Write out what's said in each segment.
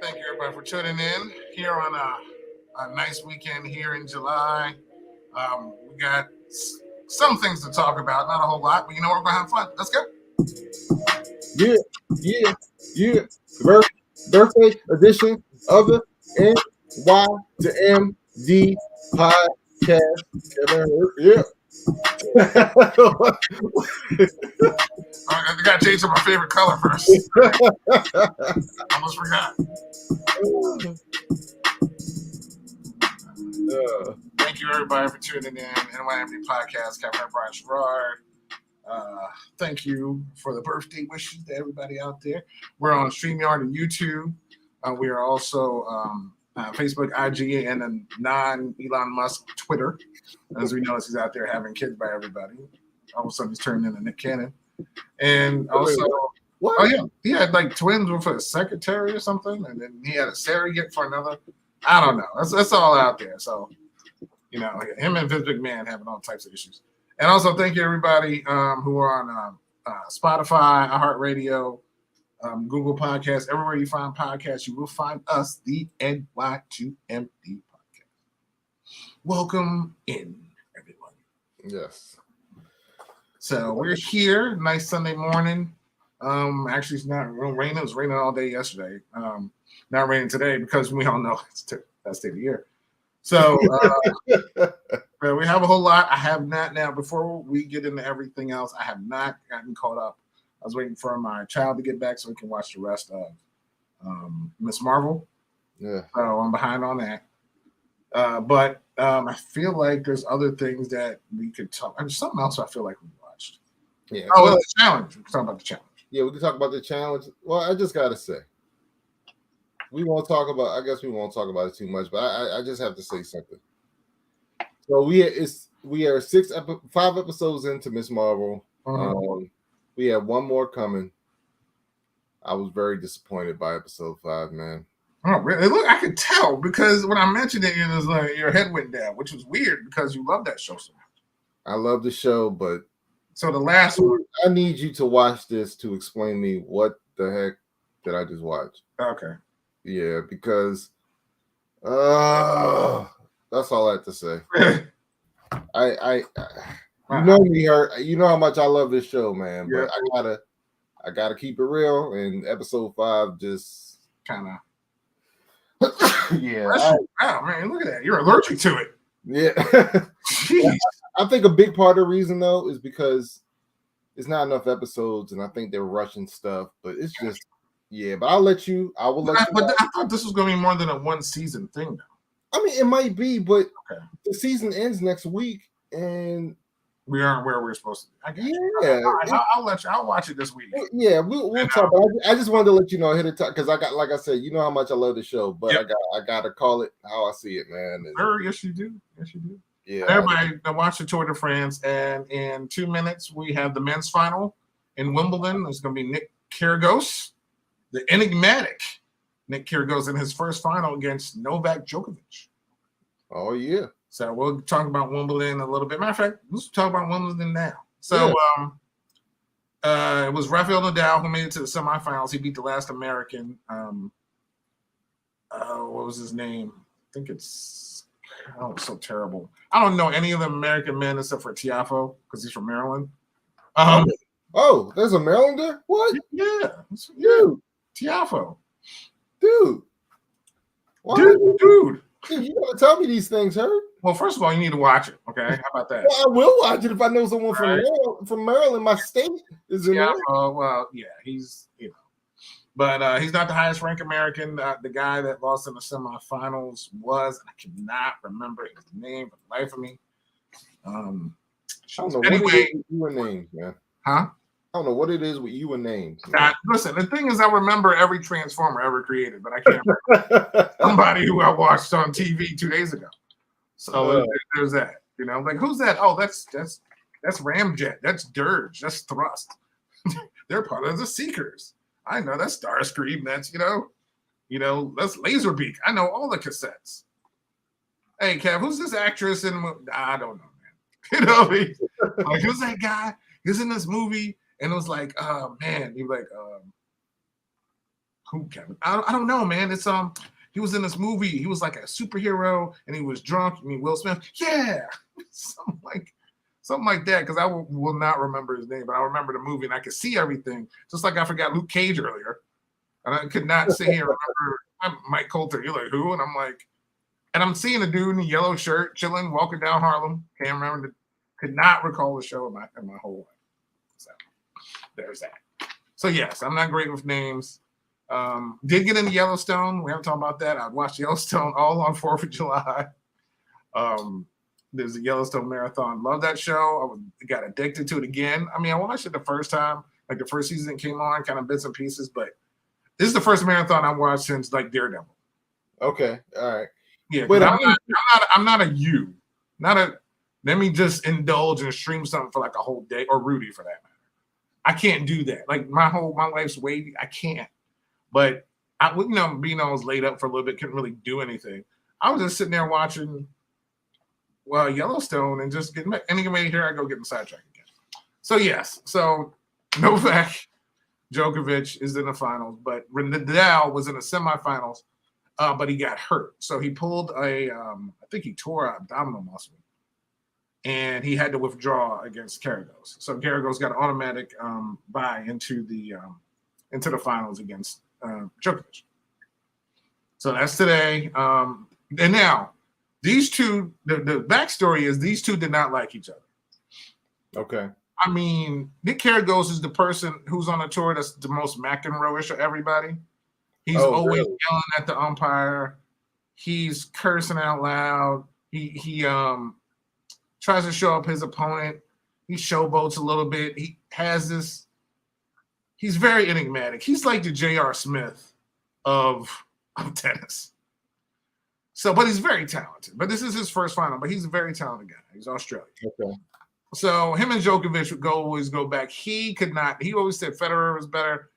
Thank you, everybody, for tuning in here on a nice weekend here in July. We got some things to talk about, not a whole lot, but you know what? We're going to have fun. Let's go. Yeah. Birthday edition of the NY to MD podcast. Yeah. I got to change to my favorite color first. Almost forgot. Thank you, everybody, for tuning in. NYMD Podcast, Captain Brian Sherrard. Thank you for the birthday wishes to everybody out there. We're on StreamYard and YouTube. We are also Facebook, IG, and a non-Elon Musk Twitter. As we know, he's out there having kids by everybody. All of a sudden, he's turned into Nick Cannon. And also, what? Oh, yeah, he had like twins with a secretary or something, and then he had a surrogate for another. I don't know. That's all out there. So, you know, him and Vince McMahon having all types of issues. And also, thank you, everybody who are on Spotify, iHeartRadio, Google Podcasts. Everywhere you find podcasts, you will find us, the NY2MD Podcast. Welcome in, everyone. Yes. So we're here. Nice Sunday morning. Actually, it's not raining. It was raining all day yesterday. Not raining today because we all know it's that state of the year. So we have a whole lot. I have not now. Before we get into everything else, I have not gotten caught up. I was waiting for my child to get back so we can watch the rest of Miss Marvel. Yeah. So I'm behind on that. But I feel like there's other things that we could talk. There's something else I feel like we watched. Yeah. Oh, it's a challenge. We can talk about the challenge. Yeah, we can talk about the challenge. Well, I just gotta say, we won't talk about. I guess we won't talk about it too much, but I just have to say something. So we are 5 episodes into Miss Marvel. Mm-hmm. We have one more coming. I was very disappointed by episode 5, man. Oh, really? Look, I could tell because when I mentioned it, it was like your head went down, which was weird because you love that show so much. I love the show, but so the last one, I need you to watch this to explain me what the heck did I just watch. Okay. Yeah, because that's all I have to say. You know me, you know how much I love this show, man. Yeah. But I gotta keep it real. And episode 5 just kind of. Yeah. Wow, man, look at that. You're allergic to it. Yeah. I think a big part of the reason though is because it's not enough episodes, and I think they're rushing stuff. But it's just but I will let you. But I thought this was going to be more than a 1-season thing, though. I mean, it might be, but the season ends next week, and we aren't where we're supposed to be. I guess. Yeah, I'll let you. I'll watch it this week. Yeah, we'll talk. But I just wanted to let you know ahead of time because I got, like I said, you know how much I love the show, but I got to call it how I see it, man. Yes, you do. Yes, you do. Yeah. Everybody, watch the Tour de France, and in 2 minutes we have the men's final in Wimbledon. It's going to be Nick Kyrgios, the enigmatic Nick Kyrgios, in his first final against Novak Djokovic. Oh yeah. So we'll talk about Wimbledon a little bit. Matter of fact, let's talk about Wimbledon now. So it was Rafael Nadal who made it to the semifinals. He beat the last American. What was his name? I think it's so terrible. I don't know any of the American men except for Tiafoe because he's from Maryland. There's a Marylander? What? Yeah. Dude. Tiafoe. Dude. Dude. You gotta tell me these things, Herb. Well, first of all, you need to watch it. Okay, how about that? Well, I will watch it if I know someone Right. from Maryland, my state, is in Yeah. there. Well, yeah, he's but he's not the highest ranked American. The guy that lost in the semifinals was, I cannot remember his name for the life of me. I don't know what it Anyway, is with you and names, man. huh? I don't know what it is with you and names. Man. Listen, the thing is, I remember every Transformer ever created, but I can't remember somebody who I watched on TV 2 days ago. So there's that. Like who's that? Oh, that's Ramjet. That's Dirge. That's Thrust. They're part of the Seekers. I know that's Starscream. That's that's Laserbeak. I know all the cassettes. Hey, Kev, who's this actress in? I don't know, man. Like who's that guy? He's in this movie, and it was like, oh man, he was like, who, Kevin? I don't know, man. It's he was in this movie. He was like a superhero, and he was drunk. Will Smith? Yeah, something like that. Because I will not remember his name, but I remember the movie, and I could see everything. Just like I forgot Luke Cage earlier, and I could not sit here and remember Mike Coulter. You're like, who? And I'm like, and I'm seeing a dude in a yellow shirt chilling, walking down Harlem. Can't remember. Could not recall the show in my whole life. So there's that. So yes, I'm not great with names. Did get into Yellowstone. We haven't talked about that. I watched Yellowstone all on 4th of July. There's a Yellowstone marathon. Love that show. I got addicted to it again. I mean, I watched it the first time, like the first season came on, kind of bits and pieces, but this is the first marathon I watched since like Daredevil. Okay. All right. Yeah, but I'm not a you. Let me just indulge and stream something for like a whole day, or Rudy for that matter. I can't do that. Like my life's waiting. I can't. But I being I was laid up for a little bit, couldn't really do anything. I was just sitting there watching Yellowstone and just getting back. And here I go getting sidetracked again. So yes, Novak Djokovic is in the finals, but Nadal was in the semifinals, but he got hurt. So he pulled I think he tore an abdominal muscle, and he had to withdraw against Kyrgios. So Kyrgios got an automatic bye into the finals against Djokovic. So that's today. And now these two, the backstory is these two did not like each other. Okay. I mean, Nick Kyrgios is the person who's on the tour that's the most McEnroe-ish of everybody. He's always yelling at the umpire. He's cursing out loud. He tries to show up his opponent. He showboats a little bit. He has this. He's very enigmatic. He's like the J.R. Smith of tennis. So, but he's very talented. But this is his first final. But he's a very talented guy. He's Australian. Okay. So him and Djokovic would always go back. He could not. He always said Federer was better,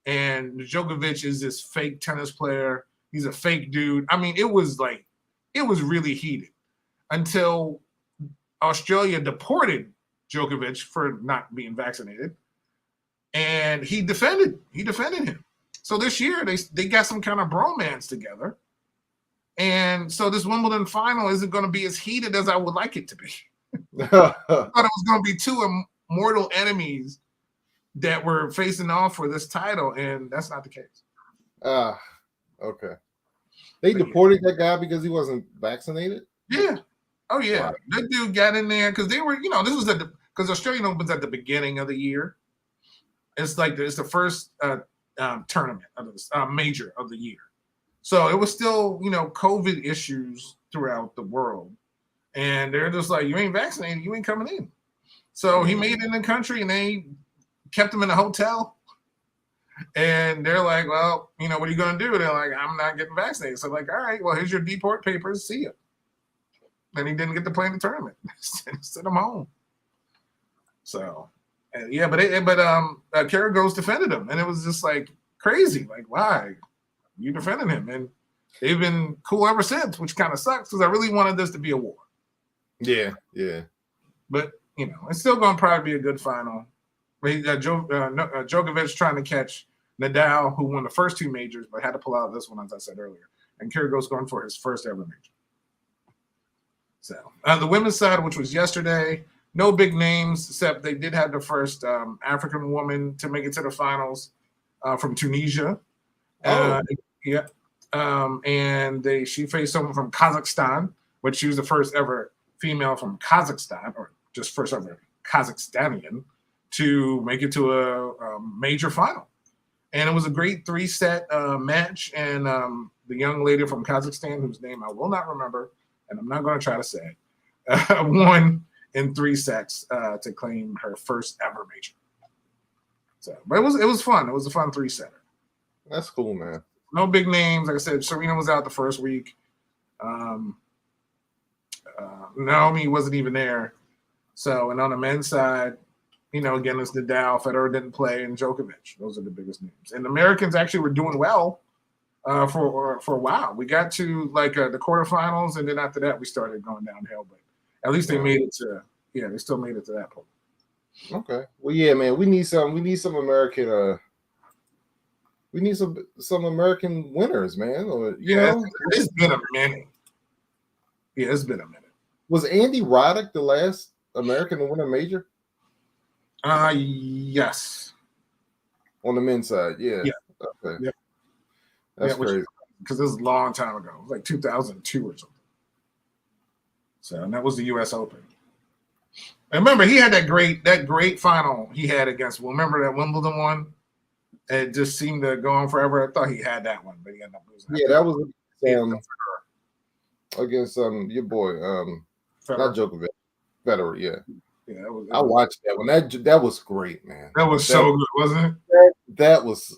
and Djokovic is this fake tennis player. He's a fake dude. I mean, it was really heated until Australia deported Djokovic for not being vaccinated, and he defended him. So this year they got some kind of bromance together, and so this Wimbledon final isn't going to be as heated as I would like it to be. I thought it was going to be two mortal enemies that were facing off for this title, and that's not the case. Okay. They deported that guy because he wasn't vaccinated? Yeah. Oh, yeah. Wow. That dude got in there because they were, this was because Australian Open's at the beginning of the year. It's the first tournament of the major of the year. So it was still, COVID issues throughout the world. And they're just like, you ain't vaccinated, you ain't coming in. So he made it in the country, and they kept him in a hotel. And they're like, well, what are you going to do? They're like, I'm not getting vaccinated. So I'm like, all right, well, here's your deport papers. See ya. And he didn't get to play in the tournament. Sent him home. So, yeah, but Kyrgios defended him, and it was just like crazy. Like, why? You defended him, and they've been cool ever since, which kind of sucks because I really wanted this to be a war. Yeah. But it's still going to probably be a good final. Djokovic trying to catch Nadal, who won the first two majors, but had to pull out of this one, as I said earlier. And Kyrgios going for his first ever major. So the women's side, which was yesterday, no big names, except they did have the first African woman to make it to the finals from Tunisia. And she faced someone from Kazakhstan, but she was the first ever female from Kazakhstan, or just first ever Kazakhstanian, to make it to a major final. And it was a great 3-set match. And the young lady from Kazakhstan, whose name I will not remember, and I'm not going to try to say it, won in 3 sets to claim her first ever major. So, but it was fun. It was a fun 3-setter. That's cool, man. No big names. Like I said, Serena was out the first week. Naomi wasn't even there. So, and on the men's side, again, it's Nadal, Federer didn't play, and Djokovic. Those are the biggest names. And the Americans actually were doing well for a while. We got to the quarterfinals, and then after that, we started going downhill. But at least they made it to. Yeah, they still made it to that point. Okay. Well, yeah, man. We need some American. We need some American winners, man. Or, you know, it's been a minute. Yeah, it's been a minute. Was Andy Roddick the last American to win a major? Yes. On the men's side, yeah. Okay. Yeah. That's crazy. Because this is a long time ago. It was like 2002 or something. So, and that was the U.S. Open. And remember, he had that great final he had against. Remember that Wimbledon one? It just seemed to go on forever. I thought he had that one, but he ended up losing. Yeah, that was against your boy, not Djokovic, Federer. Yeah. Yeah, I watched that one. That was great, man. That was so good, wasn't it? That was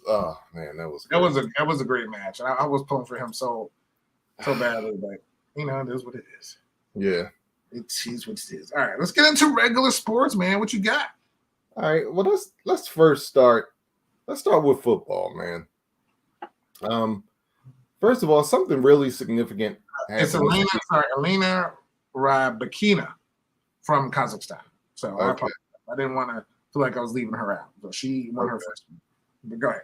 man, that was great. That was a great match. And I was pulling for him so badly, but it is what it is. Yeah. It is what it is. All right, let's get into regular sports, man. What you got? All right. Well, let's first start. Let's start with football, man. First of all, something really significant happened. It's Elena Rybakina from Kazakhstan. So okay. I didn't want to feel like I was leaving her out. So she won her first one. But go ahead.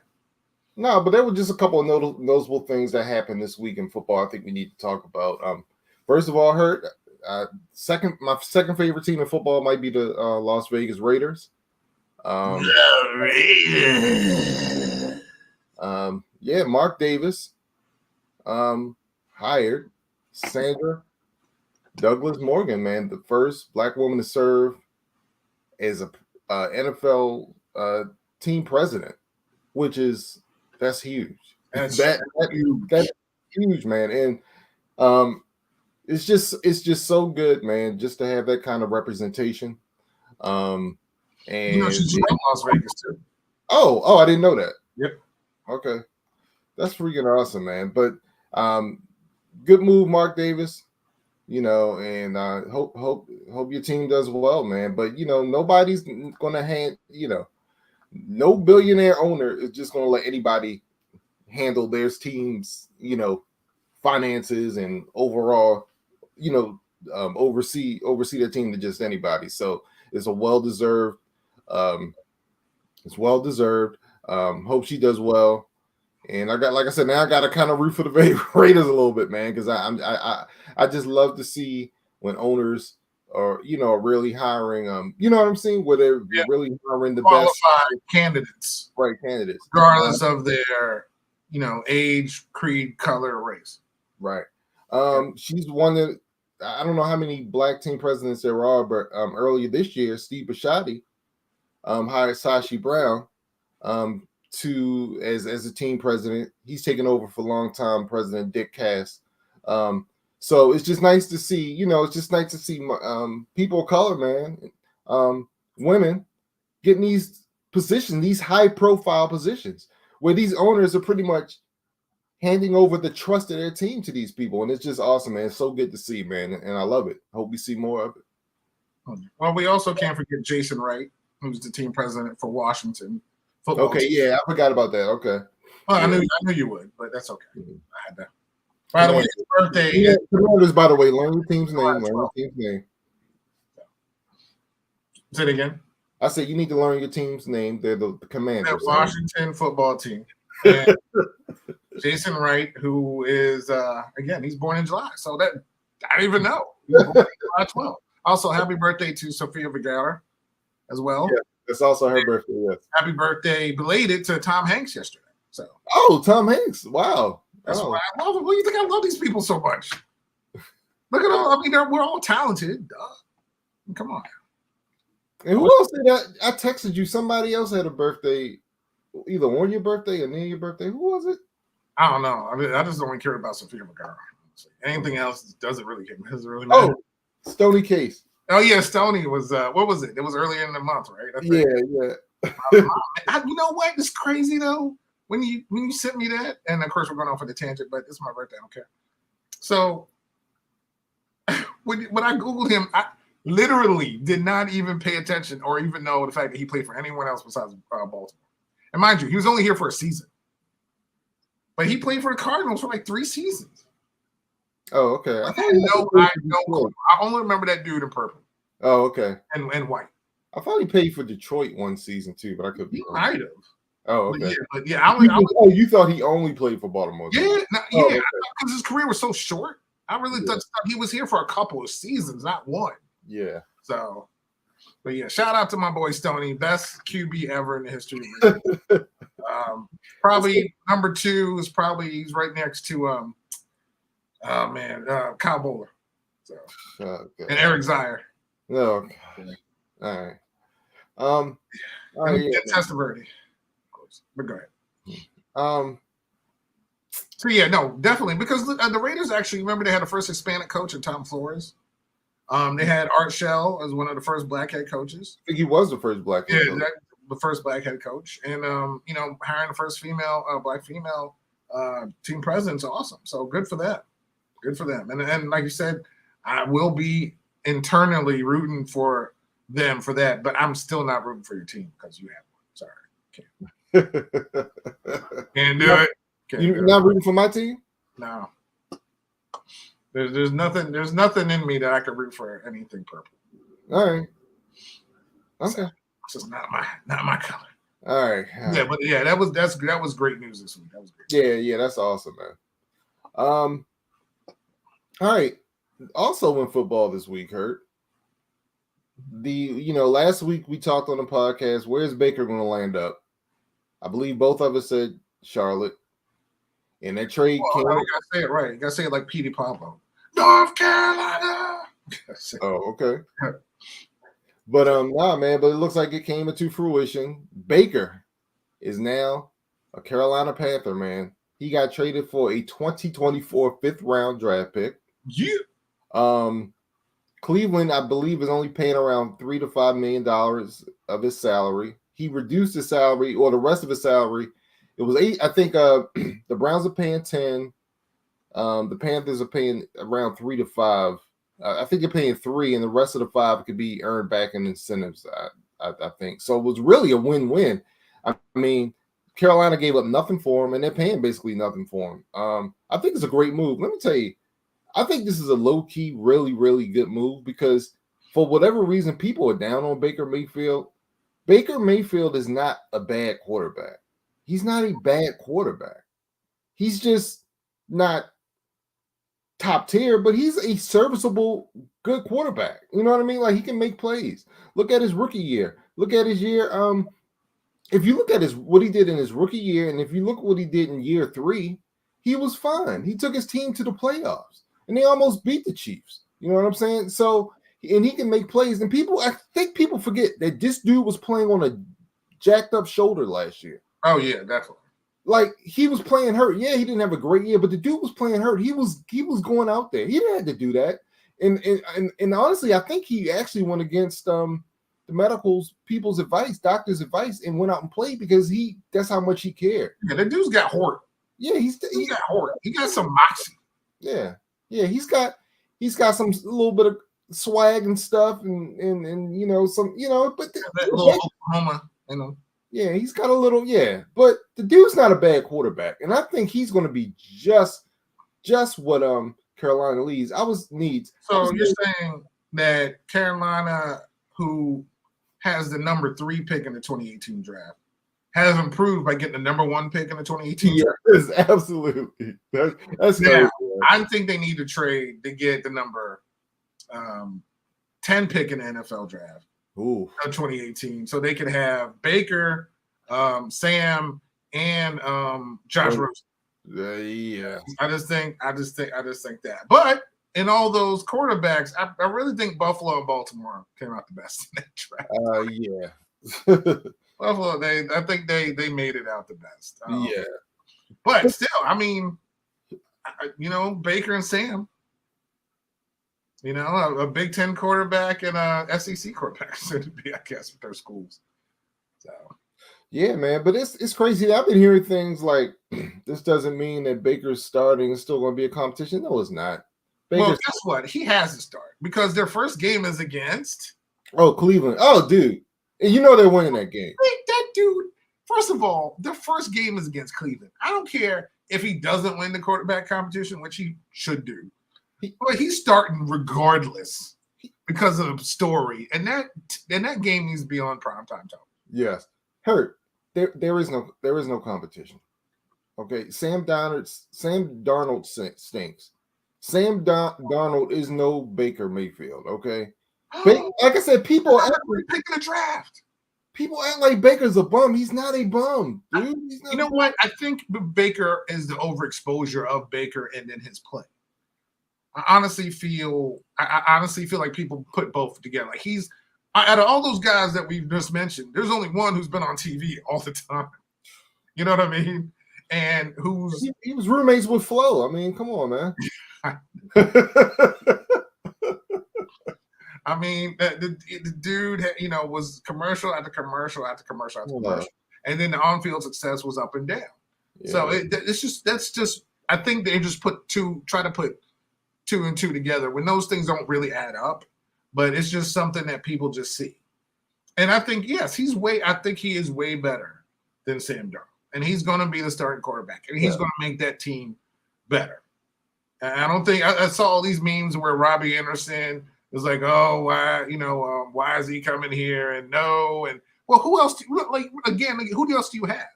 No, but there were just a couple of noticeable things that happened this week in football I think we need to talk about. First of all, my second favorite team in football might be the Las Vegas Raiders. The Raiders. Yeah, Mark Davis hired Sandra Douglas Morgan, man, the first Black woman to serve as a NFL team president, that's huge. That's huge, man. And it's just so good, man, just to have that kind of representation. And she's from Las Vegas too. Oh, I didn't know that. Yep. Okay, that's freaking awesome, man. But good move, Mark Davis. And hope your team does well, man. But nobody's gonna hand. No billionaire owner is just gonna let anybody handle their team's finances and overall oversee their team to just anybody. So it's a well-deserved. It's well-deserved. Hope she does well. And I got to kind of root for the Raiders a little bit, man, because I just love to see when owners are really hiring you know what I'm saying, where they're really hiring the qualified best candidates, regardless of their age, creed, color, or race. Right. She's one that I don't know how many Black team presidents there are, but earlier this year, Steve Bisciotti hired Sashi Brown as a team president. He's taken over for longtime President Dick Cass. So it's just nice to see, people of color, man, women getting these positions, these high-profile positions, where these owners are pretty much handing over the trust of their team to these people, and it's just awesome, man. It's so good to see, man, and I love it. Hope we see more of it. Well, we also can't forget Jason Wright, who's the team president for Washington football. Okay, yeah, I forgot about that. Okay. Well, I knew you would, but that's okay. I had that. By the way, his birthday. Yeah, by the way, learn your team's name. Learn your team's name. Say it again. I said you need to learn your team's name. They're the Commanders. The Washington football team. And Jason Wright, who is again, he's born in July, so that I don't even know. He's born July 12th. Also, happy birthday to Sofia Vergara as well. Yeah, it's also her birthday. Yes. Happy birthday belated to Tom Hanks yesterday. So. Oh, Tom Hanks! Wow. That's why I love him. Why do you think I love these people so much? Look at all. I mean, we're all talented. Duh. Come on. And who else did that? I texted you. Somebody else had a birthday, either on your birthday or near your birthday. Who was it? I don't know. I mean, I just only care about Sophia Vergara. Anything else doesn't really matter. Oh, Stony Case. Oh yeah, Stony was. What was it? It was earlier in the month, right? Yeah. You know what? It's crazy though. When you sent me that, and of course we're going off on the tangent, but it's my birthday. I don't care. So when I Googled him, I literally did not even pay attention or even know the fact that he played for anyone else besides Baltimore. And mind you, he was only here for a season, but he played for the Cardinals for like 3 seasons. Oh, okay. I only remember that dude in purple. Oh, okay. And white. I thought he played for Detroit one season too, but I could be wrong. Might have. Oh, okay. But yeah, you thought he only played for Baltimore? Yeah, because his career was so short. I really thought he was here for a couple of seasons, not one. Yeah. So, but yeah, shout out to my boy Stoney, best QB ever in the history of the probably number 2 is he's right next to Kyle Bowler. So and Eric Zier. No. Okay. All right. All right. Yeah, Testaverde, of course. But go ahead. So yeah, no, definitely because the Raiders actually remember they had the first Hispanic coach in Tom Flores. They had Art Shell as one of the first black head coaches. I think he was the first black head coach. The first black head coach, and hiring the first black female team president's awesome. So good for that. Good for them. And like you said, I will be internally rooting for them for that, but I'm still not rooting for your team because you have one. Sorry, can't do it. You're not rooting for my team? No. There's nothing in me that I could root for anything purple. All right. Okay. So, it's just not my color. All right. Yeah, but yeah, that was great news this week. That was great. Yeah, that's awesome, man. All right. Also in football this week, Hurt. Last week we talked on the podcast, where's Baker going to land up? I believe both of us said Charlotte. And that trade came. You gotta say it right. You gotta say it like Petey Pablo. North Carolina. Oh, okay. But man, but it looks like it came into fruition. Baker is now a Carolina Panther, man. He got traded for a 2024 5th round draft pick. Yeah. Cleveland, I believe, is only paying around $3 to $5 million of his salary. He reduced his salary, or the rest of his salary. It was 8. I think the Browns are paying 10. The Panthers are paying around 3 to 5. I think they're paying 3, and the rest of the 5 could be earned back in incentives. I think so. It was really a win-win. I mean, Carolina gave up nothing for him, and they're paying basically nothing for him. I think it's a great move. Let me tell you, I think this is a low-key, really, really good move because for whatever reason, people are down on Baker Mayfield. Baker Mayfield is not a bad quarterback. He's not a bad quarterback. He's just not top tier, but he's a serviceable, good quarterback. You know what I mean? Like he can make plays. Look at his rookie year. Look at his year. If you look at what he did in his rookie year, and if you look at what he did in year 3, he was fine. He took his team to the playoffs, and they almost beat the Chiefs. You know what I'm saying? So, and he can make plays. And I think people forget that this dude was playing on a jacked up shoulder last year. Oh yeah, definitely. Like he was playing hurt. Yeah, he didn't have a great year, but the dude was playing hurt. He was going out there. He didn't have to do that. And honestly, I think he actually went against the people's advice, doctor's advice, and went out and played because that's how much he cared. Yeah, that dude's got heart. Yeah, he got heart. He got some moxie. Yeah, he's got some little bit of swag and stuff, and some but that little Oklahoma, Yeah, he's got a little, but the dude's not a bad quarterback, and I think he's going to be just what Carolina needs. So you're saying that Carolina, who has the number 3 pick in the 2018 draft, has improved by getting the number 1 pick in the 2018 draft? Yes, absolutely. That's now, I think they need to trade to get the number 10 pick in the NFL draft. Ooh. 2018, so they could have Baker, Sam, and Josh Rosen. Yeah, I just think that. But in all those quarterbacks, I really think Buffalo and Baltimore came out the best in that draft. Yeah. Buffalo, I think they made it out the best. Yeah. But still, I mean, Baker and Sam. A Big Ten quarterback and a SEC quarterback should be, I guess, with their schools. So yeah, man, but it's crazy. I've been hearing things like this doesn't mean that Baker's starting is still going to be a competition. No, it's not. Well, guess what? He has to start because their first game is against Cleveland. Oh, dude, and they're winning that game. That dude. First of all, their first game is against Cleveland. I don't care if he doesn't win the quarterback competition, which he should do. But he's starting regardless because of the story, and that game needs to be on primetime television. Yes, Hurt. There is no competition. Okay, Sam Darnold stinks. Sam Darnold is no Baker Mayfield. Okay, like I said, people act like picking a draft. People act like Baker's a bum. He's not a bum, dude. He's not. You know what? I think Baker is the overexposure of Baker and then his play. I honestly feel like people put both together. Like out of all those guys that we've just mentioned, there's only one who's been on TV all the time. You know what I mean? And he was roommates with Flo. I mean, come on, man. I mean, the dude, was commercial after commercial after commercial after commercial, and then the on-field success was up and down. Yeah. So that's just. I think they just try to put two and two together when those things don't really add up, but it's just something that people just see. And I think yes, he is way better than Sam Darnold, and he's going to be the starting quarterback, and he's going to make that team better. And I don't think I saw all these memes where Robbie Anderson was like, "Oh, why is he coming here?" And who else? Who else do you have?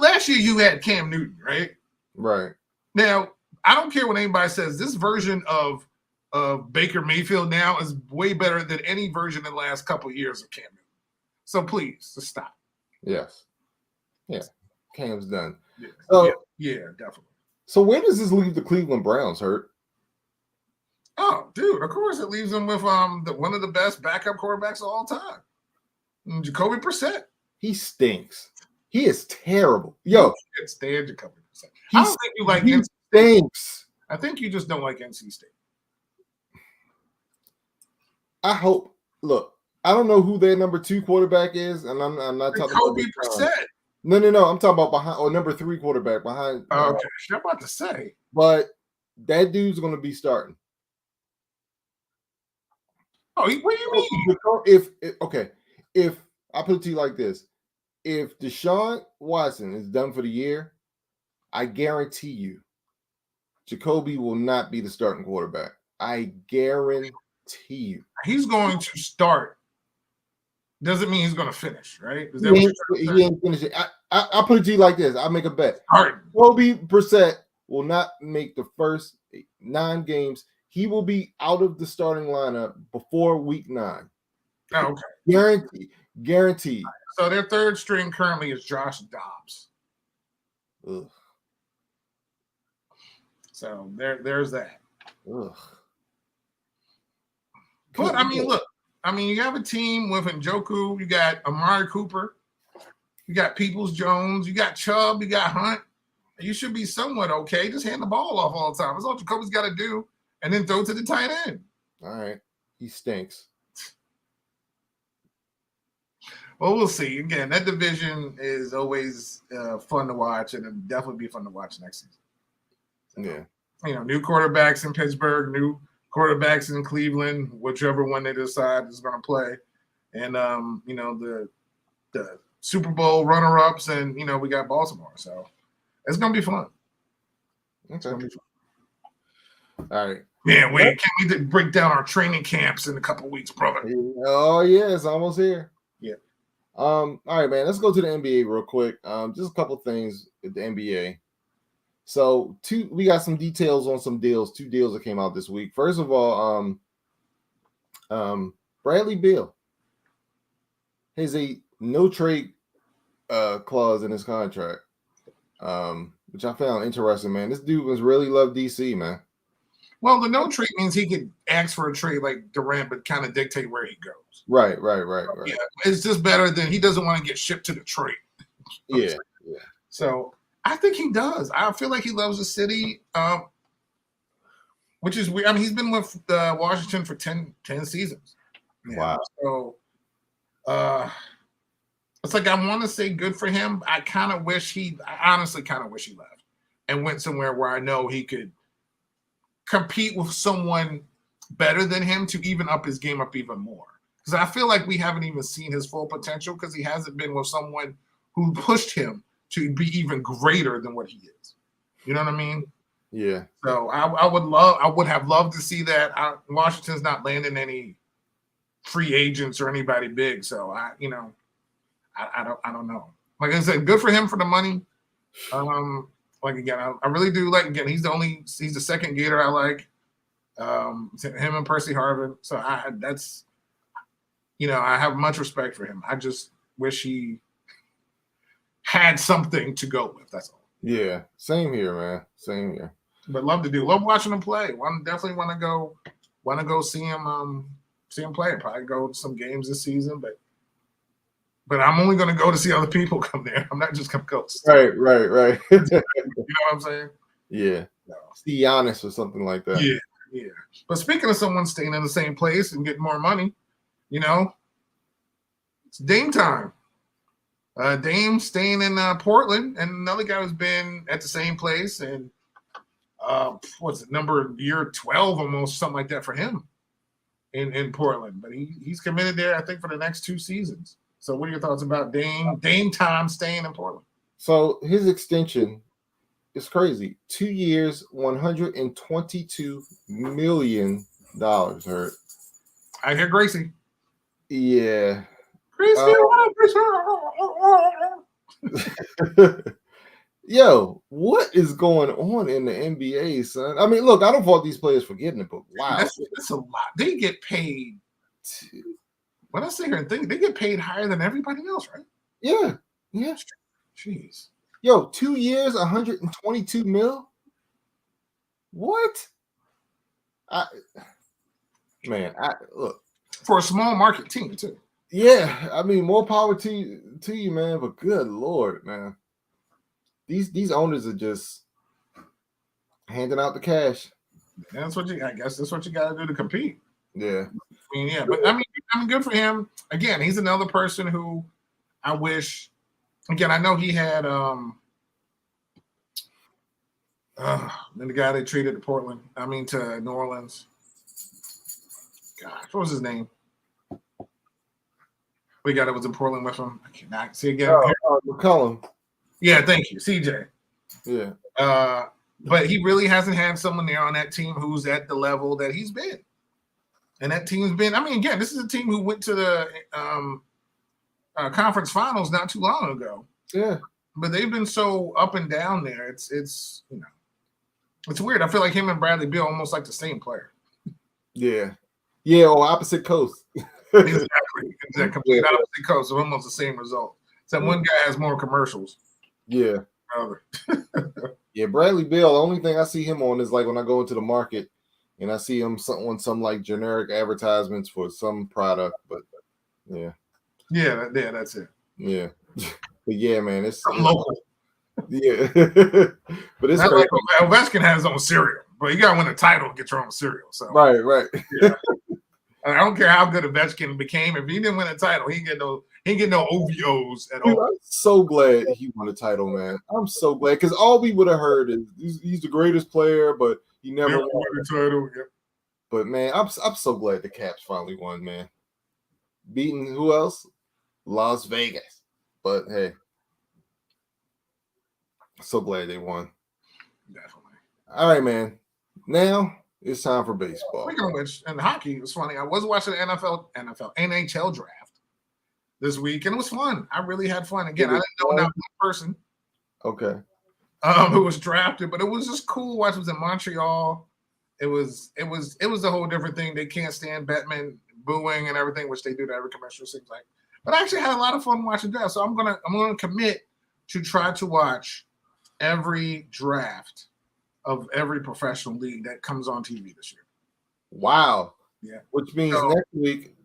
Last year you had Cam Newton, right? Right. Now I don't care what anybody says. This version of Baker Mayfield now is way better than any version in the last couple of years of Cam Newton. So please, just stop. Yes. Yeah. Cam's done. Yeah, definitely. So where does this leave the Cleveland Browns, Hurt? Oh, dude, of course it leaves them with one of the best backup quarterbacks of all time, Jacoby Brissett. He stinks. He is terrible. Yo, can't stand Jacoby Brissett. I don't think you like NC stinks. I think you just don't like NC State. I hope. Look, I don't know who their number 2 quarterback is, and I'm not talking about Jacoby Brissett. No. I'm talking about behind or number 3 quarterback behind. Okay, I'm about to say. But that dude's going to be starting. Oh, what do you mean? If I put it to you like this, if Deshaun Watson is done for the year, I guarantee you, Jacoby will not be the starting quarterback. I guarantee you. He's going to start. Doesn't mean he's going to finish, right? He ain't finishing. I put it to you like this. I'll make a bet. Jacoby Brissett will not make the first 9 games. He will be out of the starting lineup before week 9. Oh, okay. Guaranteed. So their third string currently is Josh Dobbs. Ugh. So there's that. Ugh. But I mean, look. I mean, you have a team with Njoku. You got Amari Cooper. You got Peoples-Jones. You got Chubb. You got Hunt. You should be somewhat okay. Just hand the ball off all the time. That's all Jacoby's got to do. And then throw to the tight end. All right. He stinks. Well, we'll see. Again, that division is always fun to watch, and it'll definitely be fun to watch next season. Yeah. New quarterbacks in Pittsburgh, new quarterbacks in Cleveland, whichever one they decide is going to play. And, the Super Bowl runner-ups, and, we got Baltimore. So it's going to be fun. It's going to be fun. All right. Yeah, wait. Can't we break down our training camps in a couple of weeks, brother? Oh, yeah. It's almost here. Yeah. All right, man. Let's go to the NBA real quick. Just a couple things at the NBA. So we got some details on some deals. 2 deals that came out this week. First of all, Bradley Beal has a no trade clause in his contract, which I found interesting, man. This dude was really love DC, man. Well, the no trade means he could ask for a trade like Durant, but kind of dictate where he goes. Right. Yeah, it's just better than he doesn't want to get shipped to Detroit. Yeah. So I think he does. I feel like he loves the city, which is weird. I mean, he's been with Washington for 10 seasons. Wow. So it's like I want to say good for him. I honestly kind of wish he left and went somewhere where I know he could compete with someone better than him to even up his game up even more. Because I feel like we haven't even seen his full potential because he hasn't been with someone who pushed him to be even greater than what he is. You know what I mean? Yeah. So I would have loved to see that. Washington's not landing any free agents or anybody big. So I don't know. Like I said, good for him for the money. Like again, I really do like. Again, he's the second Gator I like. Him and Percy Harvin. So I have much respect for him. I just wish he had something to go with. That's all. Yeah, same here, man. Same here. But love watching him play. Definitely want to go see him play. Probably go to some games this season, but I'm only going to go to see other people come there. I'm not just going to go. Right. You know what I'm saying? Yeah. No. See Giannis or something like that. Yeah. But speaking of someone staying in the same place and getting more money, it's Dame time. Dame staying in Portland, and another guy who's been at the same place and what's it, year 12 almost, something like that for him in Portland. But he's committed there, I think, for the next 2 seasons. So what are your thoughts about Dame time staying in Portland? So his extension is crazy. 2 years, $122 million. Hurt. I hear Gracie. Yeah. Gracie, Yo, what is going on in the NBA, son? I mean, look, I don't fault these players for getting it, but wow. That's a lot. They get paid. When I sit here and think, they get paid higher than everybody else, right? Yeah. Jeez. Yo, 2 years, $122 million? What? Look. For a small market team, too. Yeah, I mean, more power to you, man. But good Lord, man, these owners are just handing out the cash. I guess that's what you got to do to compete. Yeah. But I mean, good for him. Again, he's another person who I wish. Again, I know he had the guy they traded to New Orleans. Gosh, what was his name? We got it was in Portland with him. I cannot see again. McCollum. Yeah, thank you, CJ. Yeah. But he really hasn't had someone there on that team who's at the level that he's been. And that team's been. I mean, again, this is a team who went to the conference finals not too long ago. Yeah. But they've been so up and down there. It's it's weird. I feel like him and Bradley Beal almost like the same player. Yeah. Yeah, or opposite coast. Exactly. Complete opposite coast, so almost the same result. Except one guy has more commercials. Yeah. Yeah, Bradley Beal, the only thing I see him on is like when I go into the market and I see him on some like generic advertisements for some product, but yeah. Yeah, that's it. Yeah. But yeah, man, it's local. Yeah. But it's like Ovechkin has his own cereal, but you gotta win a title to get your own cereal. So right. Yeah. I don't care how good Ovechkin became. If he didn't win a title, he didn't get no OVOs at all. I'm so glad he won a title, man. I'm so glad because all we would have heard is he's the greatest player, but he never won a title. Yeah. But man, I'm so glad the Caps finally won, man. Beating who else? Las Vegas. But hey, so glad they won. Definitely. All right, man. Now it's time for baseball. Speaking of which, and hockey, it was funny. I was watching the NHL draft this week, and it was fun. I really had fun. Again, I didn't know not one person. Okay. Who was drafted, but it was just cool. Watch, it was in Montreal. It was a whole different thing. They can't stand Batman booing and everything, which they do to every commercial, seems like. But I actually had a lot of fun watching draft. So I'm gonna commit to try to watch every draft of every professional league that comes on TV this year. Wow. Yeah. Which means So, next week,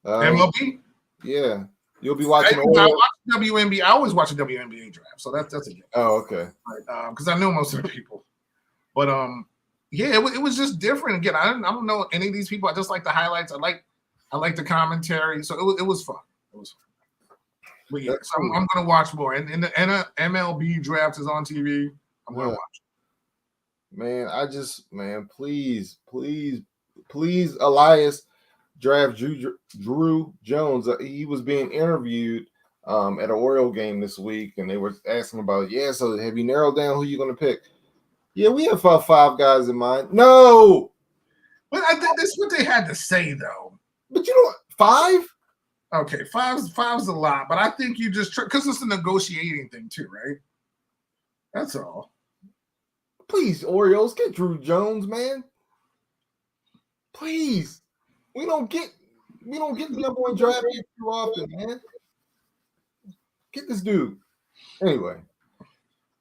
MLB. Yeah, you'll be watching. I watch WNBA. I always watch a WNBA draft, so that's a good. Oh, okay. Because I know most of the people, but yeah, it was just different. Again, I don't know any of these people. I just like the highlights. I like the commentary. So it was fun. It was fun. But yeah, so I'm gonna watch more. And the MLB draft is on TV. I'm gonna watch. Man, please, Elias draft Drew Jones. He was being interviewed at an Oriole game this week, and they were asking about, so have you narrowed down who you're going to pick? Yeah, we have five guys in mind. No! But I think that's what they had to say, though. But you know what? 5? Okay, five's a lot, but I think you just because it's a negotiating thing too, right? That's all. Please, Orioles, get Drew Jones, man. Please. We don't get the number one draft pick too often, man. Get this dude. Anyway,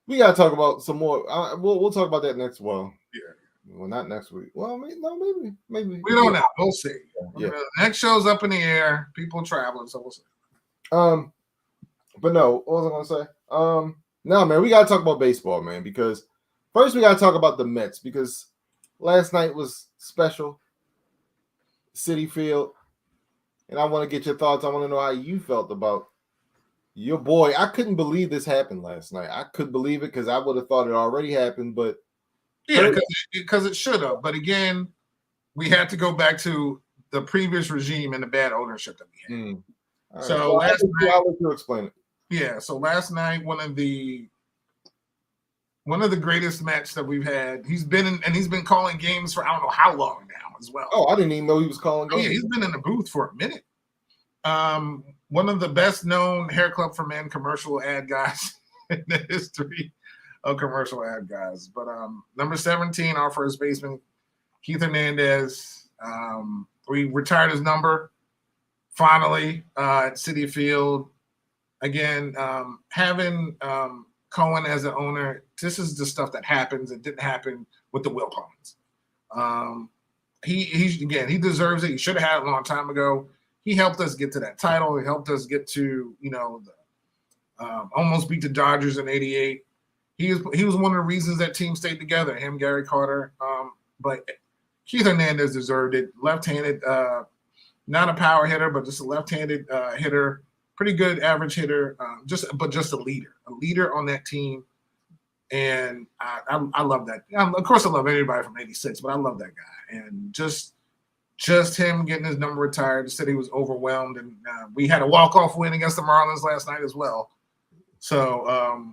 we gotta talk about some more. We'll talk about that next. Well, not next week. Well, maybe. We don't know. We'll see. Yeah. Next show's up in the air. People traveling, so we'll see. But no, what was I gonna say? No, man, we gotta talk about baseball, man, because first we gotta talk about the Mets because last night was special. Citi Field, and I want to get your thoughts. I want to know how you felt about your boy. I couldn't believe this happened last night. I couldn't believe it because I would have thought it already happened, but yeah, because it should have. But again, we had to go back to the previous regime and the bad ownership that we had. Right. So last night, I'll let you explain it. Yeah, so last night one of the greatest matches that we've had. He's been calling games for I don't know how long now as well. Oh, I didn't even know he was calling games. Yeah, he's been in the booth for a minute. One of the best known Hair Club for Men commercial ad guys in the history of commercial ad guys. But number 17, our first baseman, Keith Hernandez. We retired his number finally at Citi Field. Again, having Cohen as an owner, this is the stuff that happens. It didn't happen with the Wilpons. He deserves it. He should have had it a long time ago. He helped us get to that title. He helped us get to, almost beat the Dodgers in '88. He was one of the reasons that team stayed together. Him, Gary Carter. But Keith Hernandez deserved it. Left-handed, not a power hitter, but just a left-handed hitter. Pretty good average hitter, just a leader on that team. And I love that. Of course, I love anybody from '86, but I love that guy. And just him getting his number retired. Said he was overwhelmed, and we had a walk-off win against the Marlins last night as well. So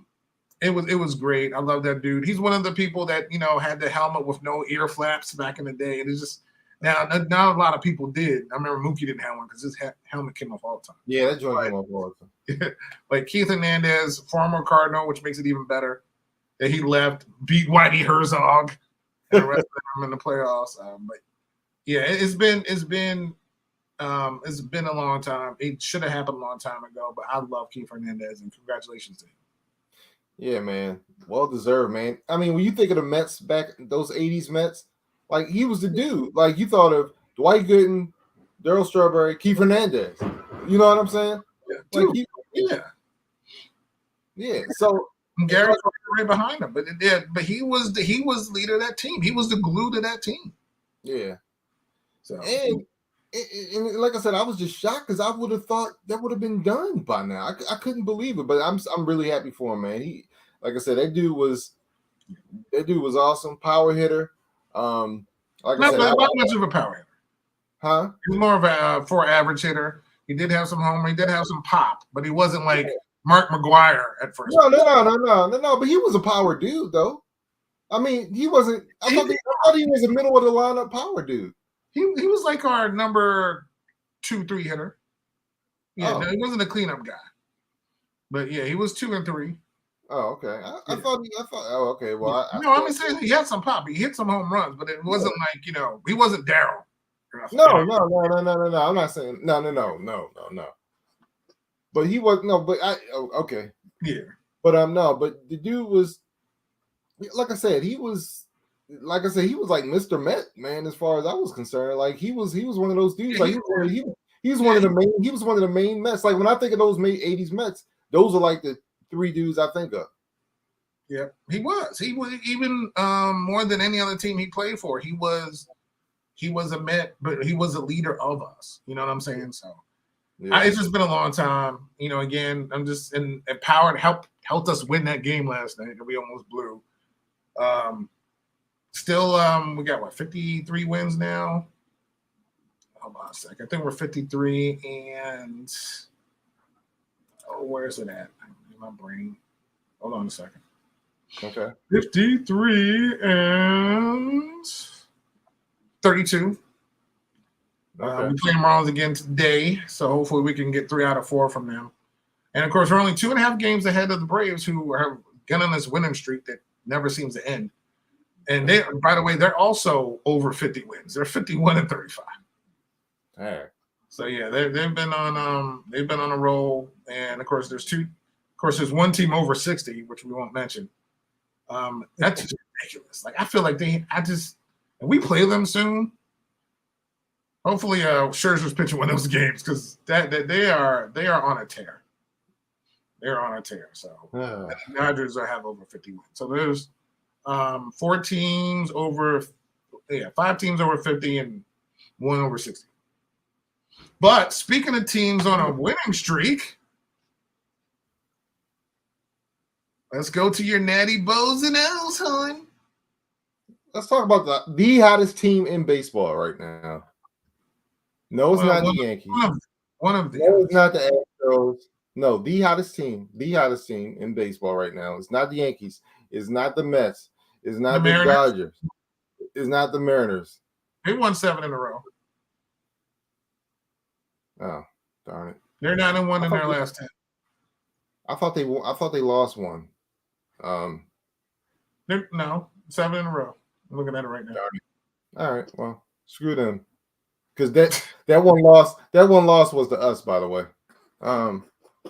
it was great. I love that dude. He's one of the people that had the helmet with no ear flaps back in the day. And it's just now not a lot of people did. I remember Mookie didn't have one because his helmet came off all the time. Yeah, that joint came off all the time. Like Keith Hernandez, former Cardinal, which makes it even better that he left, beat Whitey Herzog, and the rest of them in the playoffs. But yeah, it's been a long time. It should have happened a long time ago. But I love Keith Hernandez, and congratulations to him. Yeah, man, well deserved, man. I mean, when you think of the Mets back, those '80s Mets, like he was the dude. Like you thought of Dwight Gooden, Darryl Strawberry, Keith Hernandez. You know what I'm saying? Yeah, yeah. So Gary was right behind him, but he was the leader of that team. He was the glue to that team. Yeah. So and like I said, I was just shocked because I would have thought that would have been done by now. I couldn't believe it, but I'm really happy for him, man. He, like I said, that dude was awesome, power hitter. Like I said, not much of a power hitter. Huh? He was more of a for average hitter. He did have some homer. He did have some pop, but he wasn't like Mark McGwire at first. No. But he was a power dude, though. I mean, he wasn't. I thought he was a middle of the lineup power dude. He was like our number 2-3 hitter. Yeah, no, he wasn't a cleanup guy. But yeah, he was 2 and 3. Oh, okay. I thought. Oh, okay. Well, I'm saying he had some pop. He hit some home runs, but it wasn't like he wasn't Darryl. No. I'm not saying no. But he was no. But okay. Yeah. But no. But the dude was. like I said, he was like Mr. Met, man, as far as I was concerned. Like he was one of those dudes. Like he was one of the main Mets. Like when I think of those 80s Mets, those are like the three dudes I think of. Yeah, he was. He was even more than any other team he played for. He was a Met, but he was a leader of us. You know what I'm saying? So it's just been a long time. You know, again, I'm just empowered, helped us win that game last night that we almost blew. Still, we got 53 wins now. Hold on a second. I think we're 53 and where's it at? In my brain. Hold on a second. Okay. 53 and 32. Okay. We play Marlins again today, so hopefully we can get 3 out of 4 from them. And of course, we're only 2.5 games ahead of the Braves, who are gunning this winning streak that never seems to end. And they, by the way, they're also over 50 wins. They're 51 and 35. All right. So yeah, they've been on a roll. And of course, there's one team over 60, which we won't mention. That's just ridiculous. Like I feel like and we play them soon. Hopefully, Scherzer's pitching one of those games because they are on a tear. They're on a tear. So the Dodgers have over 50 wins. So there's 4 teams over, 5 teams over 50 and 1 over 60. But speaking of teams on a winning streak, let's go to your Natty Bows and L's, hon. Let's talk about the hottest team in baseball right now. No, it's not the Yankees. One of the. No, it's not the Astros. No, the hottest team in baseball right now. It's not the Yankees. It's not the Mets. It's not the Dodgers. It's not the Mariners. They won 7 in a row. Oh, darn it! They're 9-1 in their last 10. I thought they lost one. No, 7 in a row. I'm looking at it right now. All right, well, screw them. Because that one loss was to us, by the way.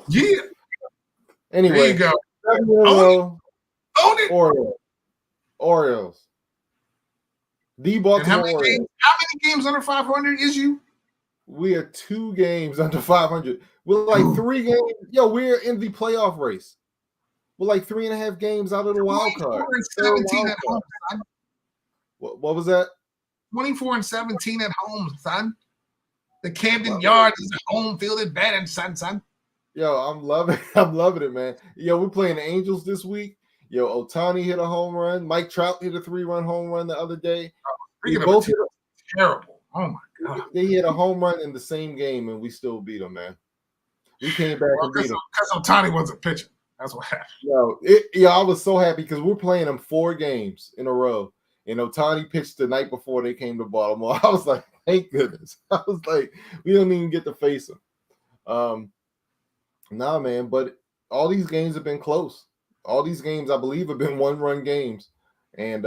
Yeah. Anyway, there you go. Own it. Orioles. The Baltimore Orioles. How many games under 500 is you? We are 2 games under 500. We're like 3 games. Yo, we're in the playoff race. We're like 3.5 games out of the wild card. 17 at home, son. What was that? 24 and 17 at home, son. The Camden Yards is a home field advantage, son. Yo, I'm loving it, man. Yo, we're playing the Angels this week. Yo, Ohtani hit a home run. Mike Trout hit a 3-run home run the other day. Terrible. Oh my God. They hit a home run in the same game, and we still beat them, man. We came back and beat them. Because Ohtani wasn't pitching. That's what happened. I was so happy because we're playing them 4 games in a row. And Ohtani pitched the night before they came to Baltimore. I was like, thank goodness. I was like, we don't even get to face them. Nah, man, but all these games have been close. All these games, I believe, have been 1-run games. And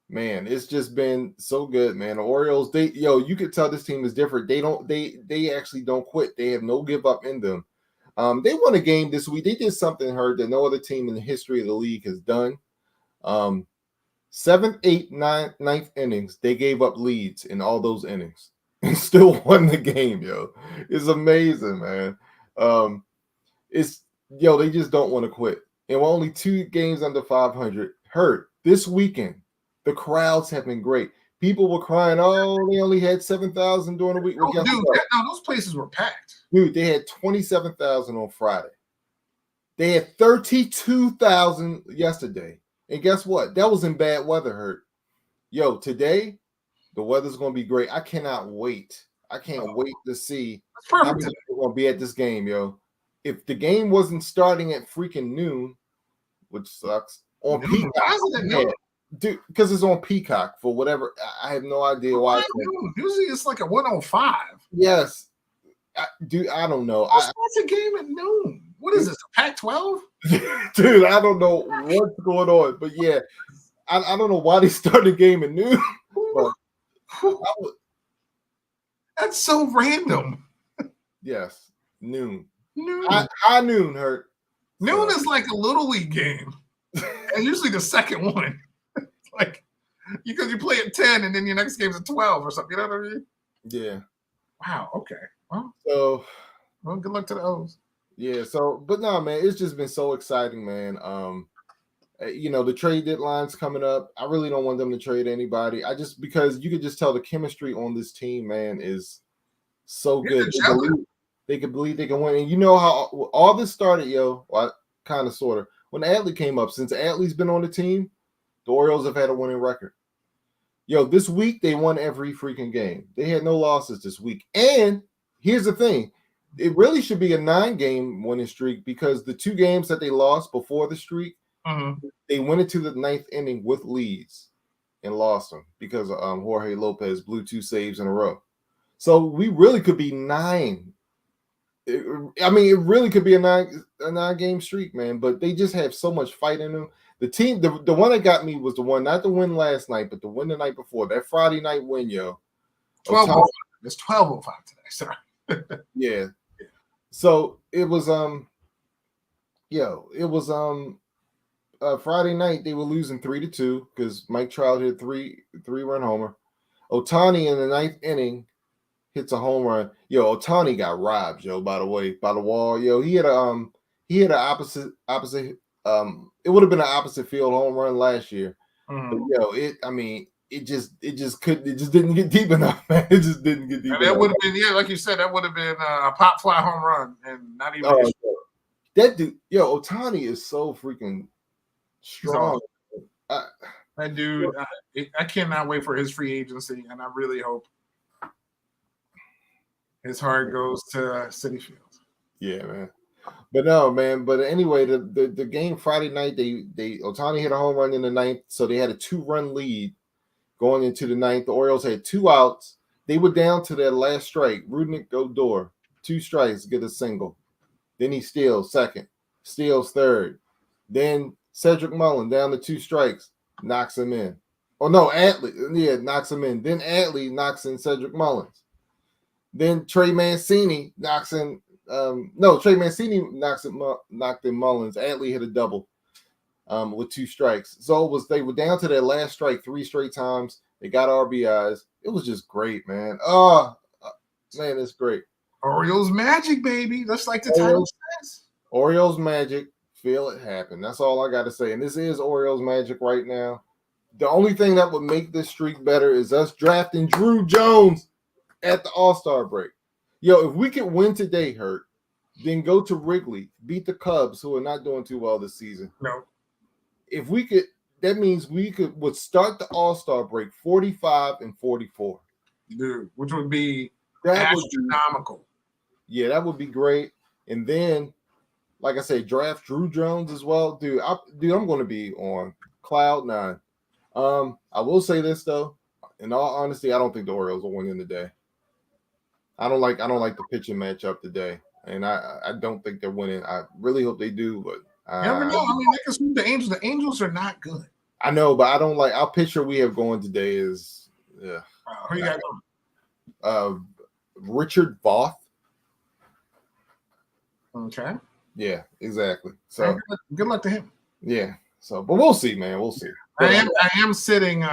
man, it's just been so good, man. The Orioles, you could tell this team is different. They actually don't quit. They have no give up in them. They won a game this week. They did something that no other team in the history of the league has done. 7th, 8th, 9th innings, they gave up leads in all those innings and still won the game, yo. It's amazing, man. They just don't want to quit. And we're only 2 games under 500. Hurt this weekend. The crowds have been great. People were crying, oh, they only had 7,000 during the week. Well, those places were packed. Dude, they had 27,000 on Friday. They had 32,000 yesterday. And guess what? That was in bad weather, Hurt. Yo, today, the weather's going to be great. I cannot wait. I can't wait to see how many people are going to be at this game, yo. If the game wasn't starting at freaking noon, which sucks, on Peacock, dude, because it's on Peacock for whatever. I have no idea why. Usually it's like a 105. Yes. Dude, I don't know. What's a game at noon? What is this, a Pac-12? Dude, I don't know what's going on. But yeah, I don't know why they started the game at noon. But that's so random. Yes, noon. High noon, Hurt. Noon is like a Little League game. and usually the second one, like because you play at 10 and then your next game's at 12 or something. You know what I mean? Yeah. Wow. Okay. So, good luck to the O's. Yeah. So, but no, man, it's just been so exciting, man. The trade deadline's coming up. I really don't want them to trade anybody. Because you could just tell the chemistry on this team, man, is so good. They could believe they can win. And you know how all this started, well, kind of, sort of. When Adley came up, since Adley's been on the team, the Orioles have had a winning record. This week they won every freaking game. They had no losses this week. And here's the thing. It really should be a 9-game winning streak because the 2 games that they lost before the streak, they went into the 9th inning with leads and lost them because Jorge Lopez blew 2 saves in a row. So we really could be 9. It really could be a 9-game streak, man. But they just have so much fight in them. The team, the one that got me was the one, not the win last night, but the win the night before. That Friday night win, 12:05. It's 12:05 today. Sorry. Yeah. So it was Friday night they were losing 3-2 because Mike Trout hit a three-run homer. Ohtani in the 9th inning hits a home run. Ohtani got robbed, by the way, by the wall. He had a opposite it would have been an opposite field home run last year. But it just didn't get deep enough, man. It just didn't get deep enough. That would have been, like you said, that would have been a pop fly home run and not even that dude, Ohtani is so freaking strong. That dude, I cannot wait for his free agency, and I really hope his heart goes to Citi Field. Yeah, man. But no, man. But anyway, the game Friday night, Ohtani hit a home run in the 9th, so they had a 2-run lead going into the 9th. The Orioles had 2 outs. They were down to their last strike. Rudnick Odor, 2 strikes, get a single. Then he steals second, steals third. Then Cedric Mullin down to 2 strikes, knocks him in. Oh no, Adley, knocks him in. Then Adley knocks in Cedric Mullins. Then Trey Mancini knocks in. Trey Mancini knocked in Mullins. Adley hit a double with 2 strikes. So they were down to their last strike 3 straight times. They got RBIs. It was just great, man. Man, it's great. Orioles Magic, baby. That's like the title says. Orioles Magic. Feel it happen. That's all I got to say. And this is Orioles Magic right now. The only thing that would make this streak better is us drafting Drew Jones at the All-Star break. If we could win today, Hurt, then go to Wrigley, beat the Cubs, who are not doing too well this season. No. If we could, that means we would start the All-Star break 45-44. Dude, which would be astronomical. That would be great. And then, like I said, draft Drew Jones as well. Dude, I'm going to be on cloud 9. I will say this, though. In all honesty, I don't think the Orioles will win in the day. I don't like the pitching matchup today, and I don't think they're winning. I really hope they do, but you never know. They can sweep the Angels. The Angels are not good. I know, but I don't like our pitcher we have going today is who you got going? Richard Voth. Okay. Yeah, exactly. So good luck to him. Yeah. So, but we'll see, man. We'll see. I am sitting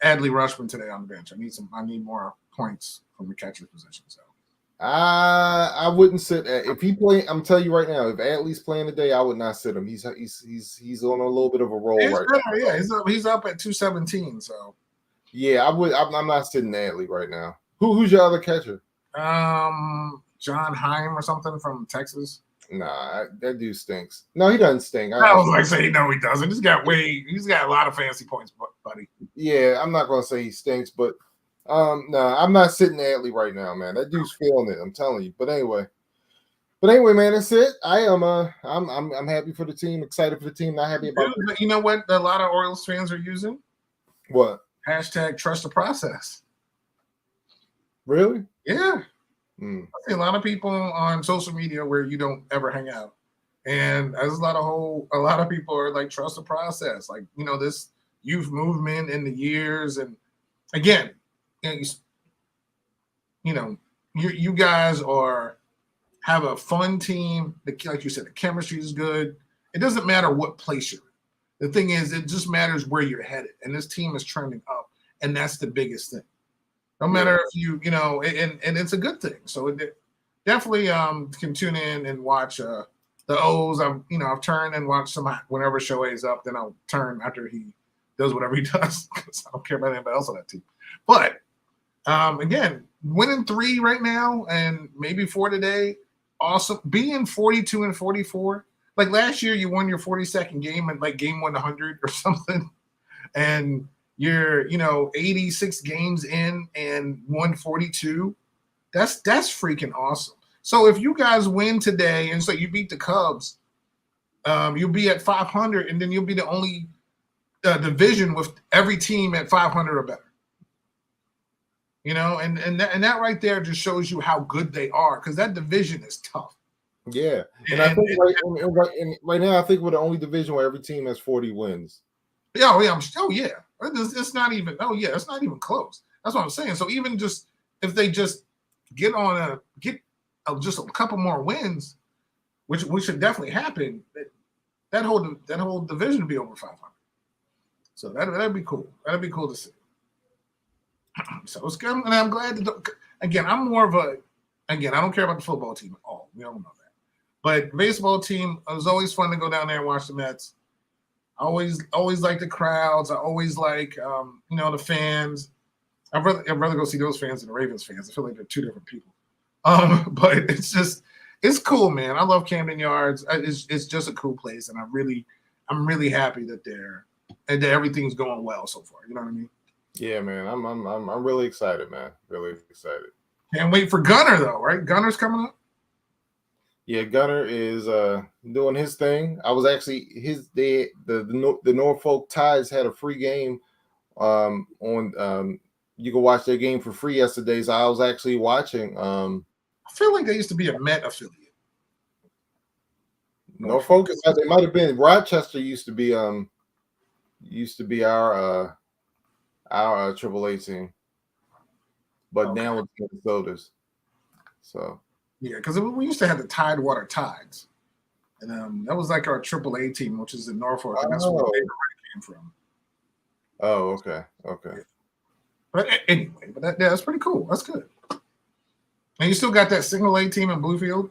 Adley Rutschman today on the bench. I need more points from the catcher position. So I wouldn't sit if he play. I'm telling you right now, if Adley's playing today, I would not sit him. He's on a little bit of a roll right now. Yeah, he's up at 217. So yeah, I would. I'm not sitting Adley right now. Who's your other catcher? John Heim or something from Texas. Nah, that dude stinks. No, he doesn't stink. I was like, say no, he doesn't. He's got a lot of fancy points, buddy. Yeah, I'm not gonna say he stinks, but no, I'm not sitting Adley right now, man. That dude's feeling it. I'm telling you. But anyway, man, that's it. I'm happy for the team. Excited for the team. Not happy about. Dude, you know what? A lot of Orioles fans are using what? #trust the process. Really? Yeah. I see a lot of people on social media where you don't ever hang out, and there's a lot of people are like, trust the process, like this youth movement in the years, and again, you guys have a fun team. Like you said, the chemistry is good. It doesn't matter what place you're in. The thing is, it just matters where you're headed, and this team is trending up, and that's the biggest thing. No matter if you know, and it's a good thing. So definitely can tune in and watch the O's. I've turned and watched some whenever Shohei's up, then I'll turn after he does whatever he does because I don't care about anybody else on that team. But again, winning 3 right now and maybe 4 today. Awesome. Being 42 and 44. Like last year, you won your 42nd game and like game 100 or something, and you're 86 games in and 142. That's freaking awesome. So if you guys win today and so you beat the Cubs, you'll be at 500, and then you'll be the only division with every team at 500 or better. And that right there just shows you how good they are, because that division is tough. Yeah, and I think right now I think we're the only division where every team has 40 wins. Oh yeah, it's not even. Oh yeah, it's not even close. That's what I'm saying. So even just if they just get just a couple more wins, which should definitely happen, that whole division would be over 500. So that'd be cool. That'd be cool to see. So it's good, and I'm glad to. Again, I'm more of a. Again, I don't care about the football team at all. We all know that. But baseball team, it was always fun to go down there and watch the Mets. I always like the crowds. I always like the fans. I'd rather go see those fans than the Ravens fans. I feel like they're two different people. But it's cool, man. I love Camden Yards. It's just a cool place, and I'm really happy that everything's going well so far. You know what I mean? Yeah, man. I'm really excited, man. Really excited. Can't wait for Gunner though, right? Gunner's coming up. Yeah, Gunner is doing his thing. I was actually the Norfolk Tides had a free game on you can watch their game for free yesterday. So I was actually watching. I feel like they used to be a Met affiliate. Norfolk, they might have been. Rochester used to be our AAA team, but now it's Minnesota's. So. Yeah, because we used to have the Tidewater Tides, and that was like our AAA team, which is in Norfolk, and that's where they came from. Oh, okay. Yeah. But anyway, that's pretty cool. That's good. And you still got that single A team in Bluefield?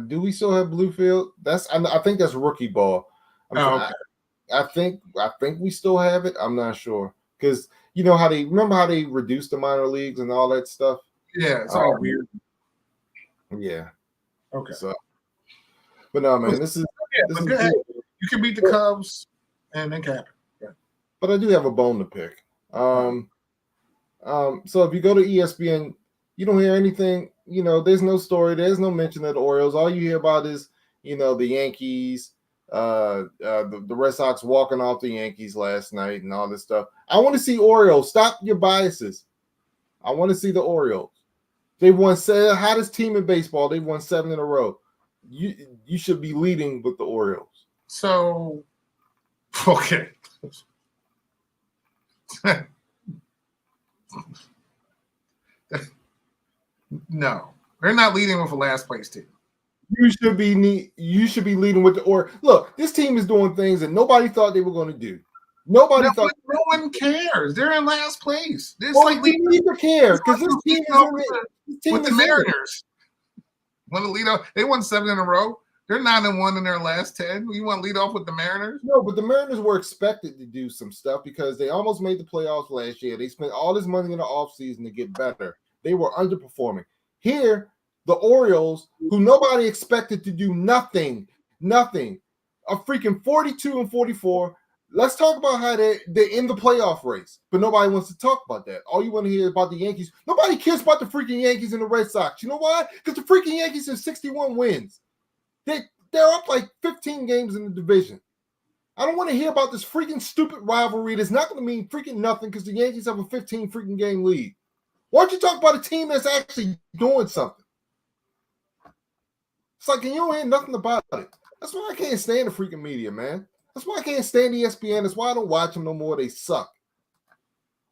Do we still have Bluefield? I think that's rookie ball. Okay. I think we still have it. I'm not sure, because remember how they reduced the minor leagues and all that stuff. Yeah, it's all weird. Yeah. Okay. So, but no, man, this is good. You can beat the Cubs and then cap it. Yeah. But I do have a bone to pick. So if you go to ESPN, you don't hear anything. There's no story. There's no mention of the Orioles. All you hear about is the Yankees, the Red Sox walking off the Yankees last night and all this stuff. I want to see Orioles. Stop your biases. I want to see the Orioles. They've won hottest team in baseball. They've won 7 in a row. You should be leading with the Orioles. So, okay. No, they're not leading with a last place team. You should be leading with the Orioles. Look, this team is doing things that nobody thought they were going to do. No one cares. They're in last place. We need to care because this team is with the Mariners. Want to lead off? They won 7 in a row. They're 9-1 in their last 10. You want to lead off with the Mariners? No, but the Mariners were expected to do some stuff because they almost made the playoffs last year. They spent all this money in the offseason to get better. They were underperforming. Here, the Orioles, who nobody expected to do nothing, a freaking 42 and 44. Let's talk about how they're in the playoff race, but nobody wants to talk about that. All you want to hear is about the Yankees. Nobody cares about the freaking Yankees and the Red Sox. You know why? Because the freaking Yankees have 61 wins. They're up like 15 games in the division. I don't want to hear about this freaking stupid rivalry that's not going to mean freaking nothing because the Yankees have a 15 freaking game lead. Why don't you talk about a team that's actually doing something? It's like, you don't hear nothing about it. That's why I can't stand the freaking media, man. That's why I can't stand ESPN. That's why I don't watch them no more. They suck.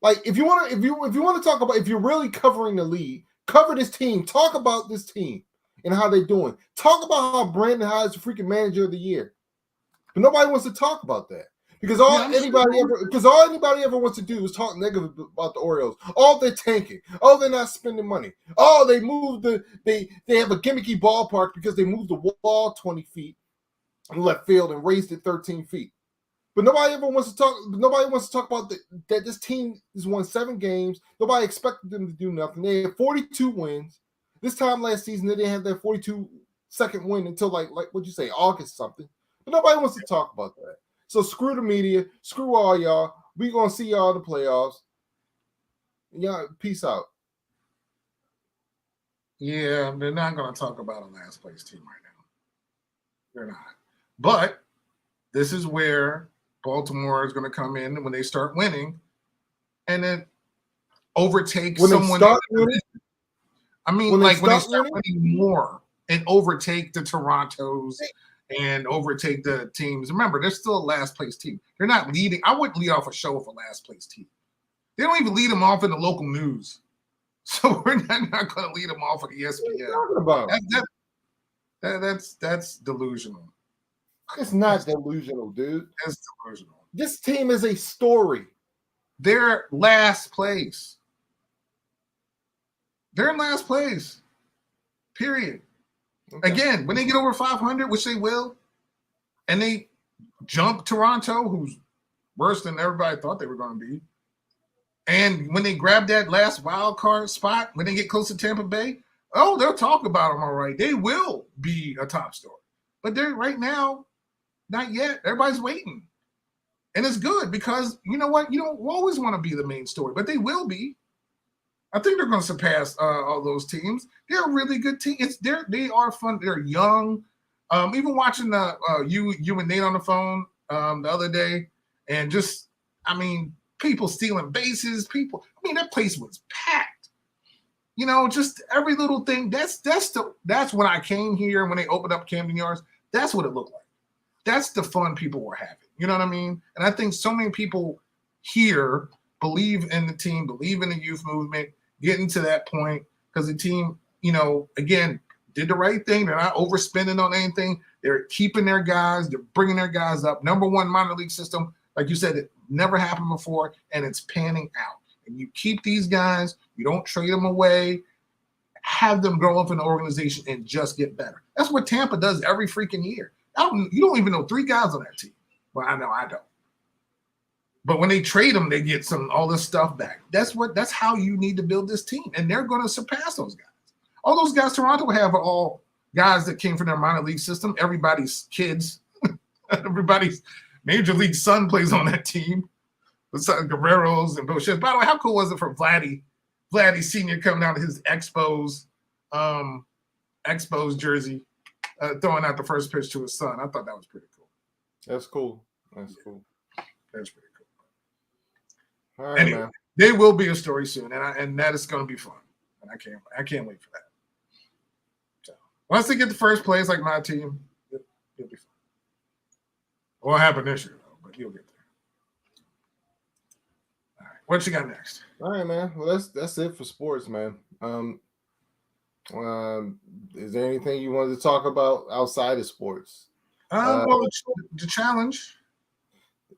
Like, if you want to talk about, if you're really covering the league, cover this team. Talk about this team. and how they're doing. Talk about how Brandon Hyde is the freaking manager of the year. But nobody wants to talk about that. Because all anybody ever wants to do is talk negative about the Orioles. Oh, they're tanking. Oh, they're not spending money. Oh, they moved they have a gimmicky ballpark because they moved the wall 20 feet in left field and raised it 13 feet. But nobody wants to talk about that this team has won 7 games. Nobody expected them to do nothing. They had 42 wins. This time last season, they didn't have that 42-second win until like what'd you say, August something. But nobody wants to talk about that. So screw the media, screw all y'all. We gonna see y'all in the playoffs. Yeah, peace out. Yeah, they're not gonna talk about a last place team right now. They're not. But this is where Baltimore is gonna come in when they start winning, and then overtake someone. I mean, when they start winning more and overtake the Torontos and overtake the teams. Remember, they're still a last place team. They're not leading. I wouldn't lead off a show with a last place team. They don't even lead them off in the local news. So we're not going to lead them off of ESPN. What are you talking about? That's delusional. It's not delusional, dude. That's delusional. This team is a story. They're last place. They're in last place. Period. Okay. Again, when they get over 500, which they will, and they jump Toronto, who's worse than everybody thought they were going to be, and when they grab that last wild card spot, when they get close to Tampa Bay, oh, they'll talk about them all right. They will be a top story. But they're right now, not yet. Everybody's waiting. And it's good because, you know what? You don't always want to be the main story, but they will be. I think they're going to surpass all those teams. They're a really good team. They are fun. They're young. Even watching you and Nate on the phone the other day, and just, I mean, people stealing bases. That place was packed. You know, just every little thing. That's when I came here when they opened up Camden Yards. That's what it looked like. That's the fun people were having. You know what I mean? And I think so many people here believe in the team, believe in the youth movement. Getting to that point because the team, you know, again, did the right thing. They're not overspending on anything. They're keeping their guys. They're bringing their guys up. Number 1 minor league system, like you said, it never happened before, and it's panning out. And you keep these guys. You don't trade them away. Have them grow up in the organization and just get better. That's what Tampa does every freaking year. You don't even know 3 guys on that team. Well, I know I don't. But when they trade them, they get all this stuff back. That's how you need to build this team. And they're going to surpass those guys. All those guys Toronto have are all guys that came from their minor league system. Everybody's kids. Everybody's major league son plays on that team. The Guerreros and Bouchers. By the way, how cool was it for Vladdy Sr. coming out of his Expos jersey, throwing out the first pitch to his son? I thought that was pretty cool. That's cool. That's cool. That's pretty cool. All right, anyway, man. They will be a story soon, and that is going to be fun. And I can't wait for that. So once they get the first place, like my team, it'll be fun. It won't happen this year though, but you'll get there. All right, what you got next? All right, man. Well, that's it for sports, man. Is there anything you wanted to talk about outside of sports? Well, the challenge.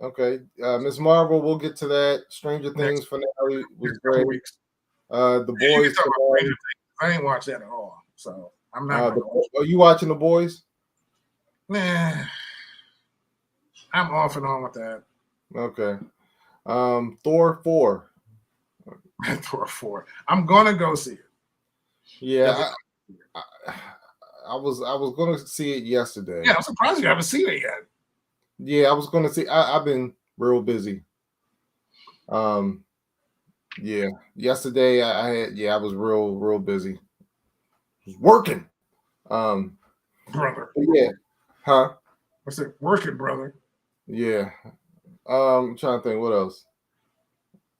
Okay, Ms. Marvel, we'll get to that. Stranger Things finale was great. The Boys. I didn't watch that at all, so I'm not. Are you watching The Boys? Nah, I'm off and on with that. Okay. Thor 4. Thor 4. I'm gonna go see it. Yeah, I was gonna see it yesterday. Yeah, I'm surprised you haven't seen it yet. Yeah, I was going to see. I've been real busy. Yeah. Yesterday, I was real busy. I was working. Brother. Yeah. Huh? I said working, brother. Yeah. I'm trying to think what else.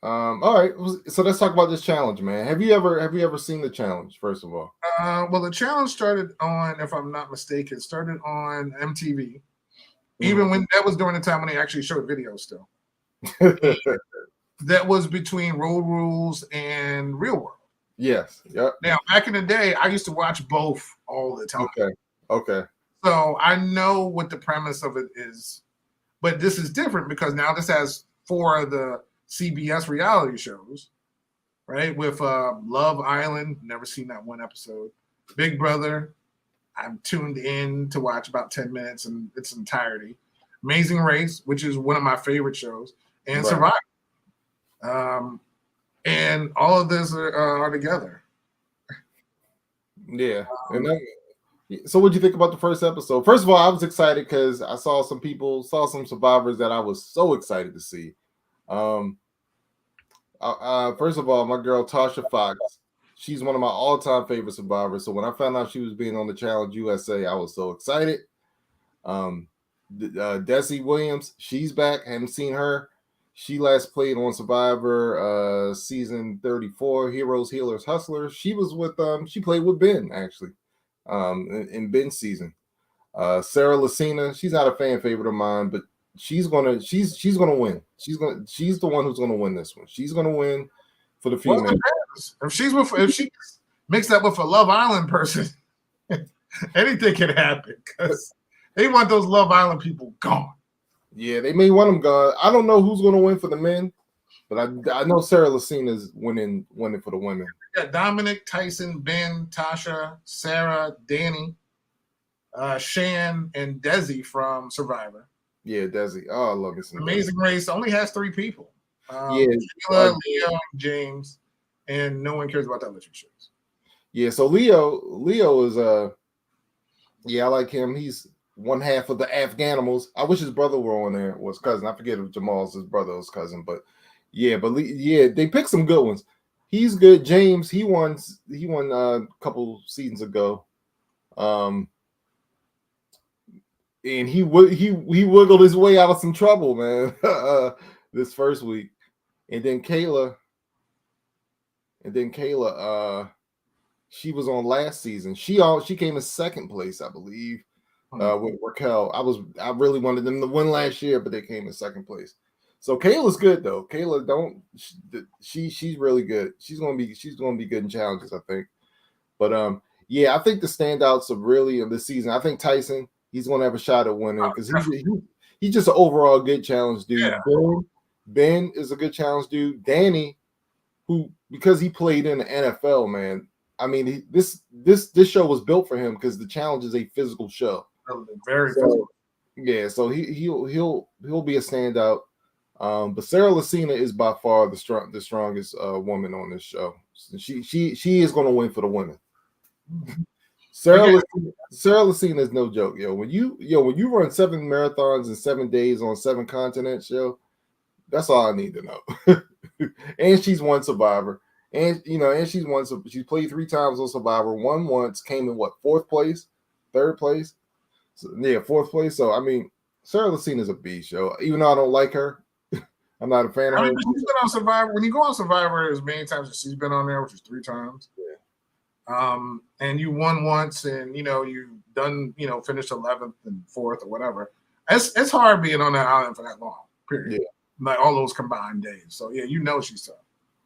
All right. So let's talk about this challenge, man. Have you ever seen the challenge? First of all. Well, the challenge started on, if I'm not mistaken, started on MTV. Even when that was during the time when they actually showed videos still. That was between Road Rules and Real World. Yes. Yep. Now, back in the day, I used to watch both all the time. Okay. So I know what the premise of it is. But this is different because now this has 4 of the CBS reality shows, right? With Love Island, never seen that one episode. Big Brother, I'm tuned in to watch about 10 minutes in its entirety. Amazing Race, which is one of my favorite shows, and Right. Survivor. And all of this are together. Yeah. So what'd you think about the first episode? First of all, I was excited because I saw some survivors that I was so excited to see. First of all, my girl Tasha Fox, she's one of my all-time favorite survivors. So when I found out she was being on the Challenge USA, I was so excited. Desi Williams, she's back. Hadn't seen her. She last played on Survivor season 34, Heroes, Healers, Hustlers. She was with she played with Ben actually in Ben's season. Sarah Lucina, she's not a fan favorite of mine, but she's gonna win. She's the one who's gonna win this one. She's gonna win for the female. Well, if she mixed up with a Love Island person, anything can happen because they want those Love Island people gone. Yeah, they may want them gone. I don't know who's gonna win for the men, but I know Sarah Lucina is winning for the women. Yeah, Dominic, Tyson, Ben, Tasha, Sarah, Danny, Shan, and Desi from Survivor. Yeah, Desi. Oh, I love it. Amazing Race only has 3 people. Yeah, Sheila, Leo, James, and no one cares about the other 2 shows. Yeah, so Leo is I like him. He's one half of the Afghanimals. I wish his brother were on there. Was cousin. I forget if Jamal's his brother or his cousin, but they picked some good ones. He's good. James, he won a couple seasons ago. And he wiggled his way out of some trouble, man. This first week. And then Kayla, she was on last season. She came in second place, I believe, with Raquel. I really wanted them to win last year, but they came in second place. So Kayla's good though. Kayla she's really good. She's gonna be good in challenges, I think. But I think the standouts of really of this season. I think Tyson, he's gonna have a shot at winning because he's just an overall good challenge dude. Yeah. Ben is a good challenge dude. Danny, who because he played in the NFL, man. I mean, this show was built for him because the challenge is a physical show. Very physical. Yeah, so he'll be a standout. But Sarah Lucina is by far the strongest woman on this show. She is going to win for the women. Sarah Lucina is no joke, yo. When you run 7 marathons in 7 days on 7 continents, yo, that's all I need to know. And she's won Survivor, and she's played 3 times on Survivor. Won once, came in 4th place, 3rd place, 4th place. So I mean, Sarah Lucina is a beast, yo. Even though I don't like her, I'm not a fan of her. She's been on Survivor. When you go on Survivor, as many times as she's been on there, which is 3 times. Yeah. And you won once, and you've done, finished 11th and 4th or whatever. It's hard being on that island for that long. Period. Yeah. Like all those combined days. So yeah, she's tough.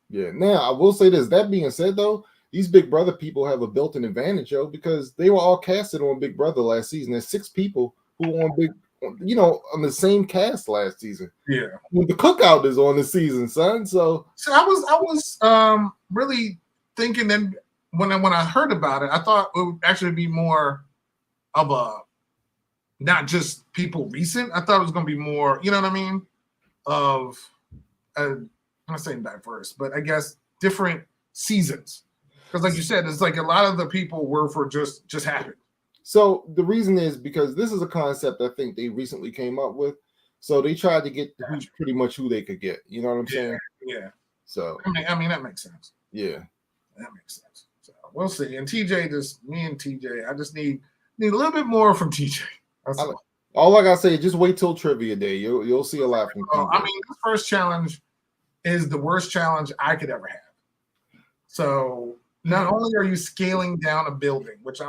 Yeah. Now I will say this. That being said, though, these Big Brother people have a built-in advantage, yo, because they were all casted on Big Brother last season. There's 6 people who were on the same cast last season. Yeah. The Cookout is on this season, son. So I was really thinking that when I heard about it, I thought it would actually be more of a not just people recent. I thought it was going to be more, you know what I mean? Of I'm not saying diverse, but I guess different seasons. Because like you said, it's like a lot of the people were for just happened. So the reason is because this is a concept I think they recently came up with. So they tried to get pretty much who they could get. You know what I'm saying? Yeah. So I mean that makes sense. Yeah. That makes sense. So we'll see. And me and TJ, I just need a little bit more from TJ. That's all I gotta say is just wait till trivia day. You'll see a lot from TJ. I mean, the first challenge is the worst challenge I could ever have. So not only are you scaling down a building, which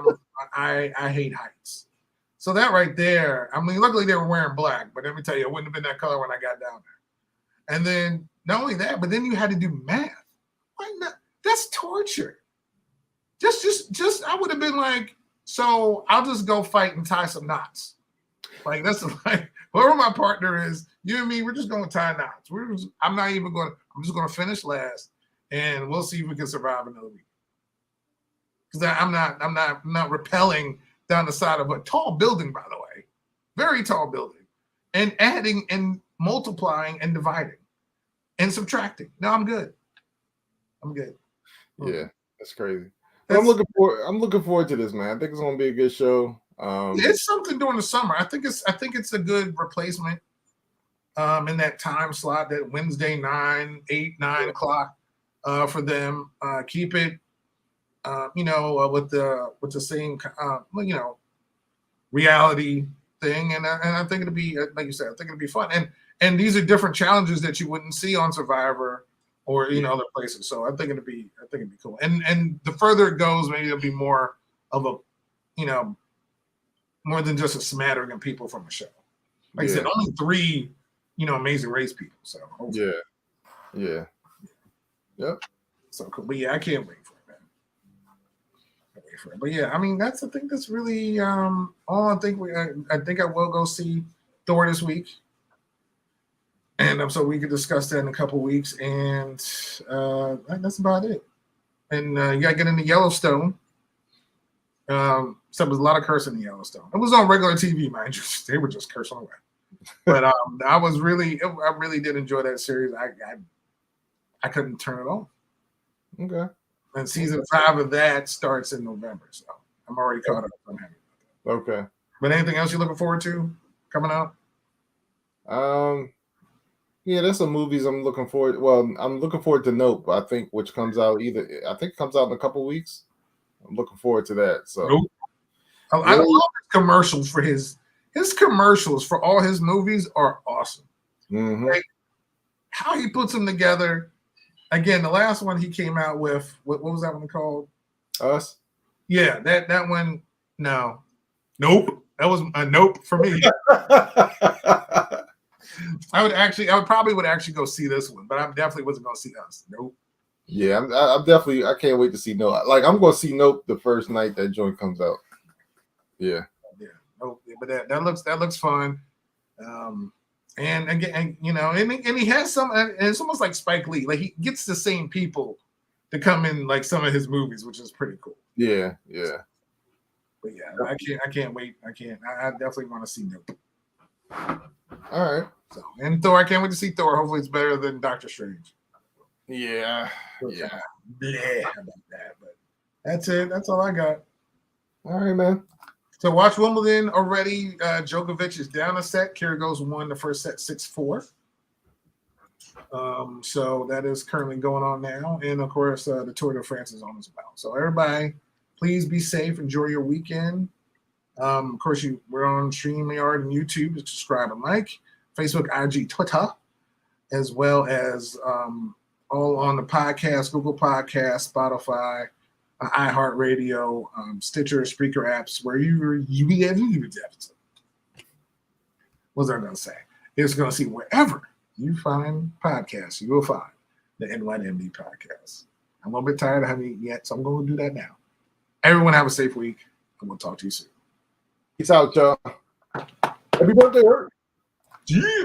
I hate heights. So that right there, I mean, luckily they were wearing black, but let me tell you, it wouldn't have been that color when I got down there. And then not only that, but then you had to do math. Why not? That's That's torture. Just I would have been like, so I'll just go fight and tie some knots. Like that's like whoever my partner is, you and me, we're just gonna tie knots. I'm just gonna finish last and we'll see if we can survive another week. Because I'm not rappelling down the side of a tall building, by the way. Very tall building. And adding and multiplying and dividing and subtracting. No, I'm good. I'm good. Yeah, that's crazy. I'm looking forward to this, man. I think it's gonna be a good show. It's something during the summer. I think it's a good replacement in that time slot, that Wednesday 9 o'clock for them. Keep it with the same reality thing, and I think it'll be like you said. I think it'll be fun, and these are different challenges that you wouldn't see on Survivor or other places. So I think it'd be cool. And the further it goes, maybe there'll be more of a more than just a smattering of people from the show. Like I said, only 3 Amazing Race people. So hopefully. Yeah. Yep. So cool. But yeah, I can't wait for it, man. But yeah, I mean I think that's really all I think I think I will go see Thor this week. And so we could discuss that in a couple weeks, and that's about it. And you gotta get into Yellowstone. So there was a lot of cursing in Yellowstone. It was on regular TV, mind you. They were just cursing away. But I really did enjoy that series. I couldn't turn it off. Okay. And season 5 of that starts in November, so I'm already caught up. I'm happy about that. Okay. But anything else you're looking forward to coming out? Yeah, there's some movies I'm looking forward. Well, I'm looking forward to Nope. I think which comes out it comes out in a couple weeks. I'm looking forward to that. So Nope. I love his commercials for his commercials for all his movies are awesome. Mm-hmm. Like how he puts them together. Again, the last one he came out with, what was that one called? Us? Yeah, that one. No, nope. That was a nope for me. I would probably go see this one, but I definitely wasn't going to see Us. Nope. Yeah, I'm definitely. I can't wait to see Nope. Like I'm going to see Nope the first night that joint comes out. Yeah. Nope. But that looks fun. And again, and he has some. And it's almost like Spike Lee. Like he gets the same people to come in like some of his movies, which is pretty cool. Yeah. But yeah, I can't wait. I definitely want to see Nope. All right. So and Thor, I can't wait to see Thor. Hopefully, it's better than Doctor Strange. Yeah. Bleh about that, but that's it. That's all I got. All right, man. So watch Wimbledon already. Djokovic is down a set. Kyrgios won the first set 6-4. So that is currently going on now, and of course the Tour de France is on as well. So everybody, please be safe. Enjoy your weekend. Of course, we're on StreamYard and YouTube. Subscribe and like. Facebook, IG, Twitter, as well as all on the podcast, Google Podcasts, Spotify, iHeartRadio, Stitcher, Spreaker apps, where you get these episodes. What's I going to say? It's going to see wherever you find podcasts, you will find the NYMD podcast. I'm a little bit tired. I haven't eaten yet, so I'm going to do that now. Everyone have a safe week, and we'll talk to you soon. Peace out, y'all. Happy birthday, Ert. Yeah.